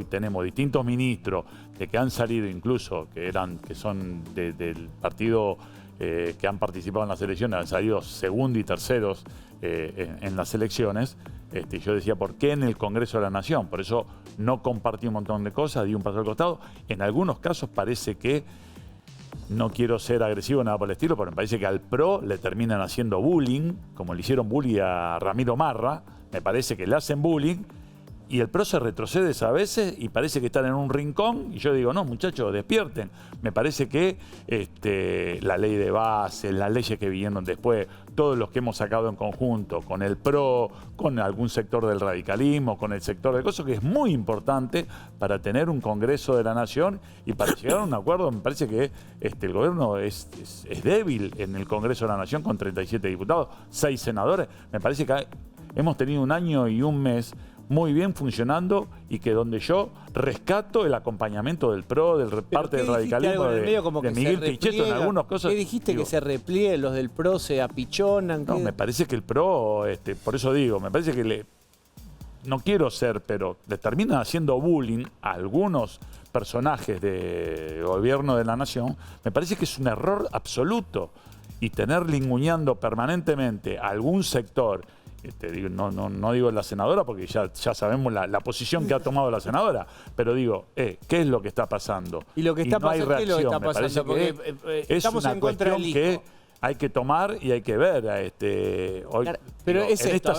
tenemos distintos ministros que han salido incluso, que son del partido que han participado en las elecciones, han salido segundos y terceros en las elecciones. Yo decía, ¿por qué en el Congreso de la Nación? Por eso no compartí un montón de cosas, di un paso al costado. En algunos casos parece que, no quiero ser agresivo nada por el estilo, pero me parece que al PRO le terminan haciendo bullying, como le hicieron bullying a Ramiro Marra. Me parece que le hacen bullying y el PRO se retrocede a veces y parece que están en un rincón. Y yo digo, no, muchachos, despierten. Me parece que la ley de base, las leyes que vinieron después, todos los que hemos sacado en conjunto con el PRO, con algún sector del radicalismo, con el sector de cosas, que es muy importante para tener un Congreso de la Nación y para llegar a un acuerdo. Me parece que el gobierno es débil en el Congreso de la Nación con 37 diputados, 6 senadores. Me parece que hemos tenido 1 año y 1 mes muy bien funcionando y que donde yo rescato el acompañamiento del PRO, del parte del radicalismo, de Miguel Pichetto en algunas cosas. ¿Qué dijiste? Que se replieguen, los del PRO se apichonan. No, me parece que el PRO, por eso digo, me parece que no quiero ser, pero le terminan haciendo bullying a algunos personajes del gobierno de la Nación. Me parece que es un error absoluto. Y tener linguñando permanentemente a algún sector digo, no digo la senadora porque ya sabemos la posición que ha tomado la senadora, pero digo, ¿qué es lo que está pasando? Y lo que está no hay pasando, ¿qué es lo que reacción. está pasando? Me parece Porque que estamos es una en contra del cuestión hijo. que hay que tomar y hay que ver. Hoy, pero digo, es en esto, esta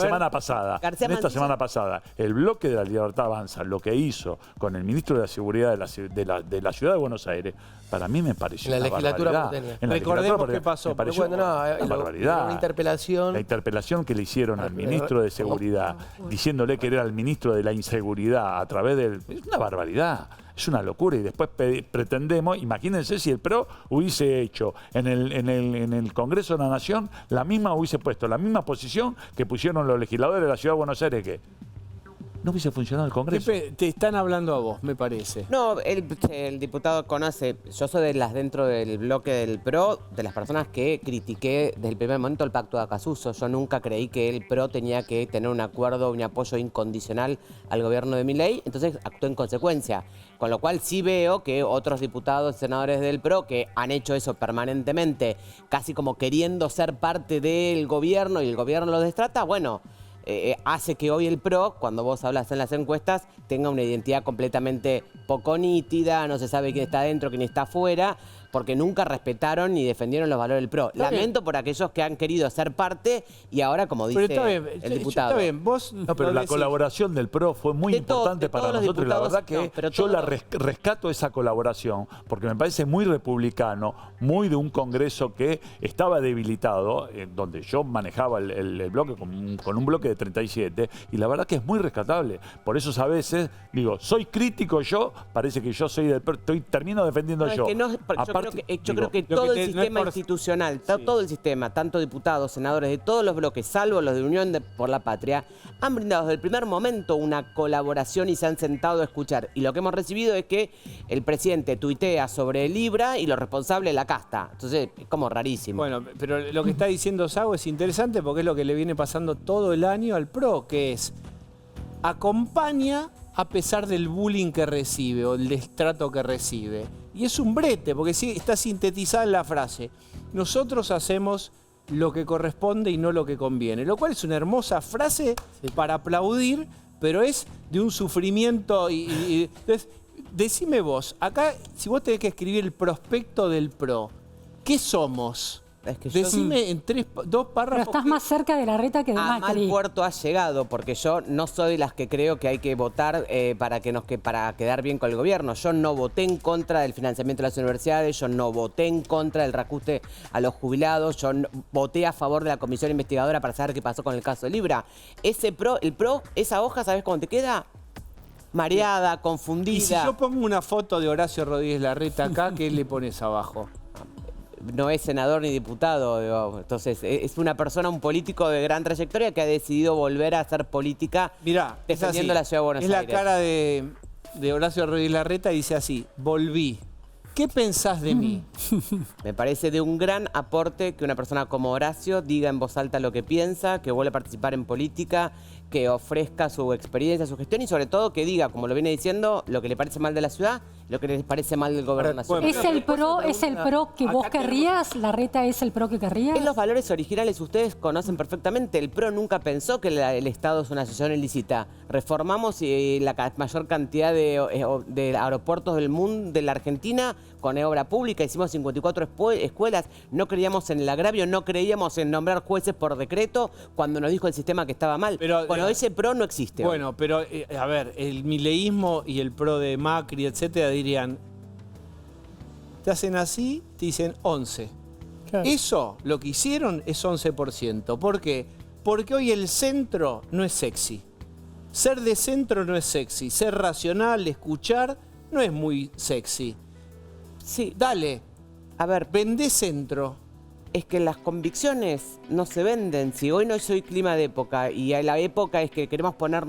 semana pasada, el bloque de la Libertad Avanza, lo que hizo con el ministro de la Seguridad de la Ciudad de Buenos Aires, para mí me pareció En la una legislatura barbaridad. porteña. En la Recordemos legislatura qué pasó. me pareció Bueno, no, una barbaridad. una interpelación. La interpelación que le hicieron al ministro de Seguridad, diciéndole que era el ministro de la inseguridad a través del... Es una barbaridad. Es una locura y después pretendemos, imagínense si el PRO hubiese hecho en el Congreso de la Nación hubiese puesto la misma posición que pusieron los legisladores de la Ciudad de Buenos Aires, que no hubiese funcionado el Congreso. Te están hablando a vos, me parece. No, el diputado conoce, yo soy de las dentro del bloque del PRO, de las personas que critiqué desde el primer momento el pacto de Acasuso. Yo nunca creí que el PRO tenía que tener un acuerdo, un apoyo incondicional al gobierno de Milei, entonces actué en consecuencia. Con lo cual sí veo que otros diputados y senadores del PRO que han hecho eso permanentemente, casi como queriendo ser parte del gobierno y el gobierno los destrata, bueno, hace que hoy el PRO, cuando vos hablas en las encuestas, tenga una identidad completamente poco nítida, no se sabe quién está adentro, quién está afuera, porque nunca respetaron ni defendieron los valores del PRO. Lamento por aquellos que han querido ser parte y ahora, como dice el diputado. Está bien, vos No, pero la decís. colaboración del PRO fue muy importante para nosotros y la verdad que yo rescato esa colaboración porque me parece muy republicano, muy de un Congreso que estaba debilitado, donde yo manejaba el bloque con un bloque de 37 y la verdad que es muy rescatable. Por eso a veces digo, soy crítico yo, parece que yo soy del PRO, termino defendiendo yo. Yo creo que todo el sistema institucional, todo el sistema, tanto diputados, senadores de todos los bloques, salvo los de Unión por la Patria, han brindado desde el primer momento una colaboración y se han sentado a escuchar. Y lo que hemos recibido es que el presidente tuitea sobre Libra y los responsables la casta. Entonces, es como rarísimo. Bueno, pero lo que está diciendo Sago es interesante porque es lo que le viene pasando todo el año al PRO, que es acompaña a pesar del bullying que recibe o el destrato que recibe. Y es un brete, porque sí, está sintetizada en la frase. Nosotros hacemos lo que corresponde y no lo que conviene. Lo cual es una hermosa frase para aplaudir, pero es de un sufrimiento. Entonces, decime vos, acá, si vos tenés que escribir el prospecto del PRO, ¿qué somos? Es que decime en dos párrafos. Pero estás más cerca de Larreta que de a Macri. mal puerto has llegado, porque yo no soy de las que creo que hay que votar para quedar bien con el gobierno. Yo no voté en contra del financiamiento de las universidades, yo no voté en contra del reajuste a los jubilados, yo voté a favor de la comisión investigadora para saber qué pasó con el caso de Libra. El PRO, esa hoja, ¿sabes cómo te queda? Mareada, confundida. Y si yo pongo una foto de Horacio Rodríguez Larreta acá, ¿qué le pones abajo? No es senador ni diputado, digo. Entonces es una persona, un político de gran trayectoria que ha decidido volver a hacer política defendiendo la Ciudad de Buenos Aires. Es la cara de Horacio Rodríguez Larreta y dice así, volví. ¿Qué pensás de mí? Me parece de un gran aporte que una persona como Horacio diga en voz alta lo que piensa, que vuelva a participar en política, que ofrezca su experiencia, su gestión y sobre todo que diga, como lo viene diciendo, lo que le parece mal de la ciudad, lo que le parece mal del gobierno nacional. ¿Es el PRO que vos querrías? ¿Larreta es el PRO que querrías? En los valores originales ustedes conocen perfectamente. El PRO nunca pensó que el Estado es una asociación ilícita. Reformamos la mayor cantidad de aeropuertos del mundo, de la Argentina, con obra pública. Hicimos 54 escuelas. No creíamos en el agravio, no creíamos en nombrar jueces por decreto cuando nos dijo el sistema que estaba mal. Bueno, ese PRO no existe. Bueno, pero a ver, el mileísmo y el PRO de Macri, etcétera, dirían, te hacen así, te dicen 11. Claro. Eso, lo que hicieron es 11%. ¿Por qué? Porque hoy el centro no es sexy. Ser de centro no es sexy. Ser racional, escuchar, no es muy sexy. Sí. Dale. A ver, vendé centro. Es que las convicciones no se venden. Si hoy no soy clima de época y la época es que queremos poner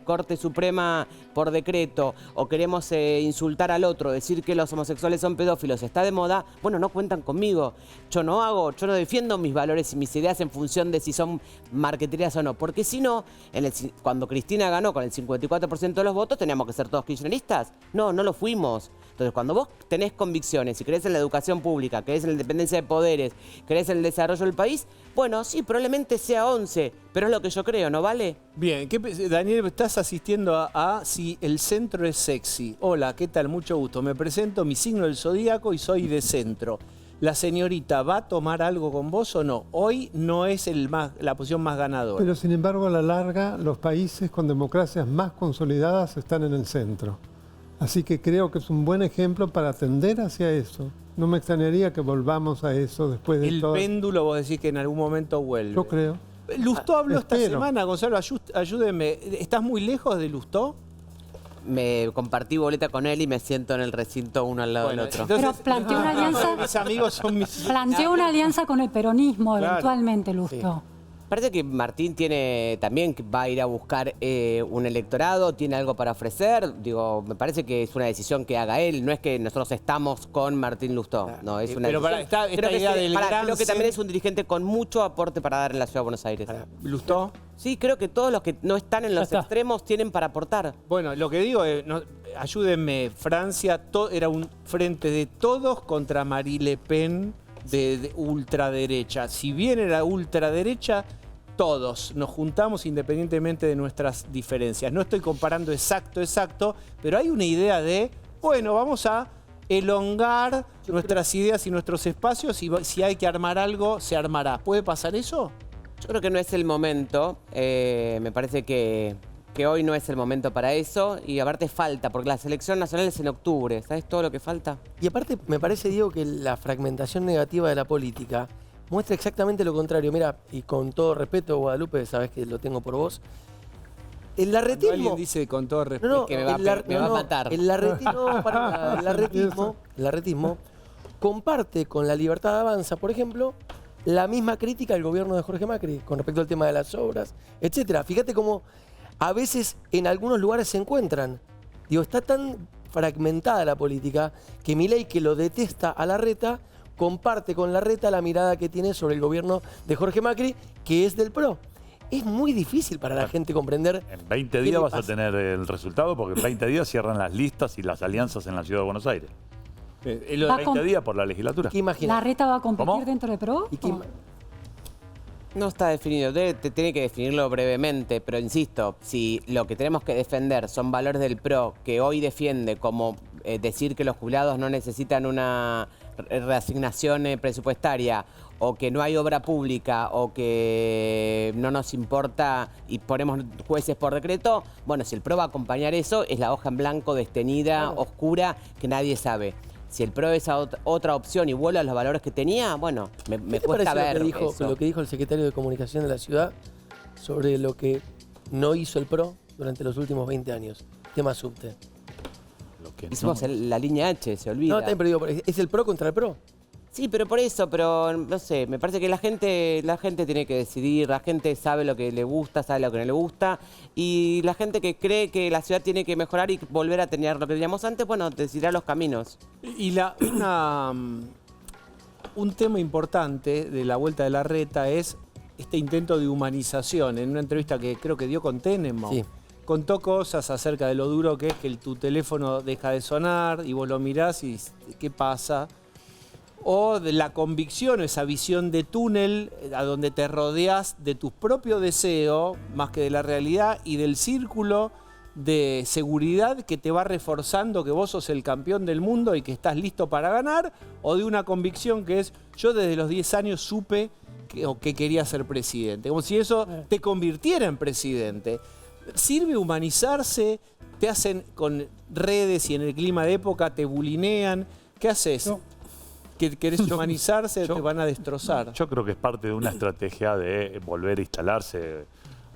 Corte Suprema por decreto o queremos insultar al otro, decir que los homosexuales son pedófilos, está de moda, bueno, no cuentan conmigo. Yo no defiendo mis valores y mis ideas en función de si son marqueterías o no. Porque si no, cuando Cristina ganó con el 54% de los votos, teníamos que ser todos kirchneristas. No lo fuimos. Entonces, cuando vos tenés convicciones y crees en la educación pública, crees en la independencia de poderes, crees en el desarrollo del país, bueno, sí, probablemente sea 11, Pero es lo que yo creo, ¿no vale? Bien, Daniel, estás asistiendo a Si el centro es sexy. Hola, ¿qué tal? Mucho gusto. Me presento, mi signo del zodíaco y soy de centro. ¿La señorita va a tomar algo con vos o no? Hoy no es la posición más ganadora. Pero sin embargo, a la larga, los países con democracias más consolidadas están en el centro. Así que creo que es un buen ejemplo para tender hacia eso. No me extrañaría que volvamos a eso después de todo. El péndulo, vos decís que en algún momento vuelve. Yo creo. Lustó habló esta espero. semana, Gonzalo, ayúdeme. ¿Estás muy lejos de Lustó? Me compartí boleta con él y me siento en el recinto uno al lado del otro. Pero planteó una alianza. Mis amigos son mis... Planteó una alianza con el peronismo, Claro. eventualmente, Lustó. Parece que Martín tiene también que va a ir a buscar un electorado, tiene algo para ofrecer. Digo, me parece que es una decisión que haga él. No es que nosotros estamos con Martín Lustó. No, es una Pero decisión. para esta idea del gran creo que también es un dirigente con mucho aporte para dar en la Ciudad de Buenos Aires. ¿Lustó? Sí, creo que todos los que no están en los está. extremos tienen para aportar. Bueno, lo que digo es, ayúdenme, Francia era un frente de todos contra Marie Le Pen de ultraderecha. Si bien era ultraderecha, todos nos juntamos independientemente de nuestras diferencias. No estoy comparando exacto, pero hay una idea de, bueno, vamos a elongar nuestras ideas y nuestros espacios y si hay que armar algo, se armará. ¿Puede pasar eso? Yo creo que no es el momento. Me parece que hoy no es el momento para eso. Y aparte falta, porque la selección nacional es en octubre. ¿Sabes todo lo que falta? Y aparte, me parece, Diego, que la fragmentación negativa de la política muestra exactamente lo contrario. Mira, y con todo respeto, Guadalupe, sabes que lo tengo por vos. El Cuando larretismo... alguien dice con todo respeto... No, que me va a matar. El larretismo comparte con la Libertad Avanza, por ejemplo, la misma crítica al gobierno de Jorge Macri con respecto al tema de las obras, etcétera. Fíjate cómo a veces en algunos lugares se encuentran. Digo, está tan fragmentada la política que Milei, que lo detesta a Larreta, comparte con Larreta la mirada que tiene sobre el gobierno de Jorge Macri, que es del PRO. Es muy difícil para la gente comprender. En 20 qué días le vas a pasa. tener el resultado porque en 20 días cierran las listas y las alianzas en la Ciudad de Buenos Aires. Va a 20 días por la legislatura. ¿Qué imaginas? ¿Larreta va a competir ¿Cómo? dentro de PRO? ¿Y qué- No está definido, tiene que definirlo brevemente, pero insisto, si lo que tenemos que defender son valores del PRO que hoy defiende, como decir que los jubilados no necesitan una reasignación presupuestaria, o que no hay obra pública, o que no nos importa y ponemos jueces por decreto, bueno, si el PRO va a acompañar eso, es la hoja en blanco destenida, oscura, que nadie sabe. Si el PRO es otra opción y vuelve a los valores que tenía, bueno, me ¿Qué te cuesta parece ver lo que dijo el secretario de Comunicación de la ciudad sobre lo que no hizo el PRO durante los últimos 20 años? Tema subte. Lo que Hicimos la línea H, se olvida. No, está bien, pero digo, ¿es el PRO contra el PRO? Sí, pero por eso, pero no sé, me parece que la gente tiene que decidir, la gente sabe lo que le gusta, sabe lo que no le gusta, y la gente que cree que la ciudad tiene que mejorar y volver a tener lo que teníamos antes, bueno, decidirá los caminos. Y un tema importante de la vuelta de Larreta es este intento de humanización. En una entrevista que creo que dio con Tenenbaum, Sí. contó cosas acerca de lo duro que es que tu teléfono deja de sonar y vos lo mirás y ¿qué pasa? O de la convicción, esa visión de túnel a donde te rodeas de tu propio deseo, más que de la realidad, y del círculo de seguridad que te va reforzando que vos sos el campeón del mundo y que estás listo para ganar, o de una convicción que es, yo desde los 10 años supe que quería ser presidente, como si eso te convirtiera en presidente. Sirve humanizarse, te hacen con redes y en el clima de época te bulinean, ¿qué haces? No. ¿Que querés humanizarse? Te van a destrozar. Yo creo que es parte de una estrategia de volver a instalarse.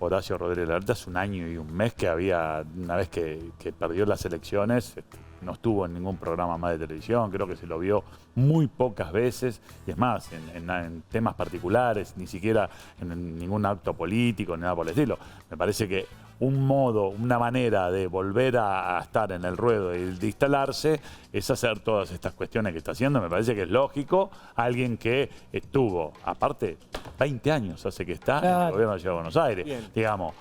Horacio Rodríguez Larreta hace un año y un mes que había, una vez que perdió las elecciones, no estuvo en ningún programa más de televisión, creo que se lo vio muy pocas veces, y es más, en temas particulares, ni siquiera en ningún acto político, ni nada por el estilo. Me parece que un modo, una manera de volver a estar en el ruedo y de instalarse es hacer todas estas cuestiones que está haciendo. Me parece que es lógico. Alguien que estuvo, aparte, 20 años hace que está en el gobierno de la Ciudad de Buenos Aires. Bien. Digamos,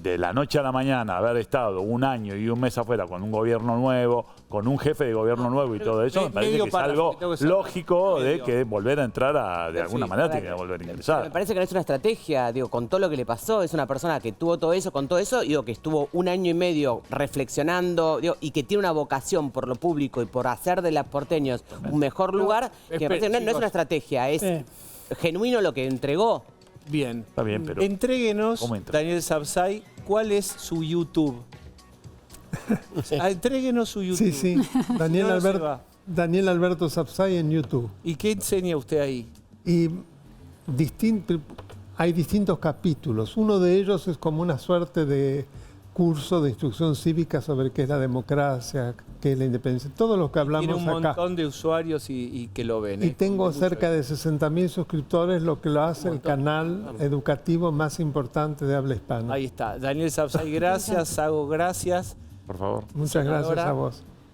de la noche a la mañana haber estado un año y un mes afuera con un gobierno nuevo, con un jefe de gobierno nuevo y todo eso, me parece que es algo lógico de que volver a entrar de alguna manera tiene que volver a ingresar. Me parece que no es una estrategia, digo, con todo lo que le pasó, es una persona que tuvo todo eso, con todo eso, digo, que estuvo un año y medio reflexionando, digo, y que tiene una vocación por lo público y por hacer de los porteños un mejor lugar, que me parece que no es una estrategia, es genuino lo que entregó. Bien. Está bien, pero Entréguenos, ¿cómo entra? Daniel Sapsay, ¿cuál es su YouTube? Entréguenos su YouTube. Sí, sí. Daniel, No, no se va. Daniel Alberto Sapsay en YouTube. ¿Y qué enseña usted ahí? Y hay distintos capítulos. Uno de ellos es como una suerte de curso de instrucción cívica sobre qué es la democracia, qué es la independencia, todo lo que hablamos Tiene un acá. montón de usuarios y que lo ven. Y tengo cerca de 60.000 suscriptores, lo que lo hace el canal educativo más importante de habla hispana. Ahí está. Daniel Sapsay, gracias. Sago, gracias. Por favor. Muchas gracias a vos.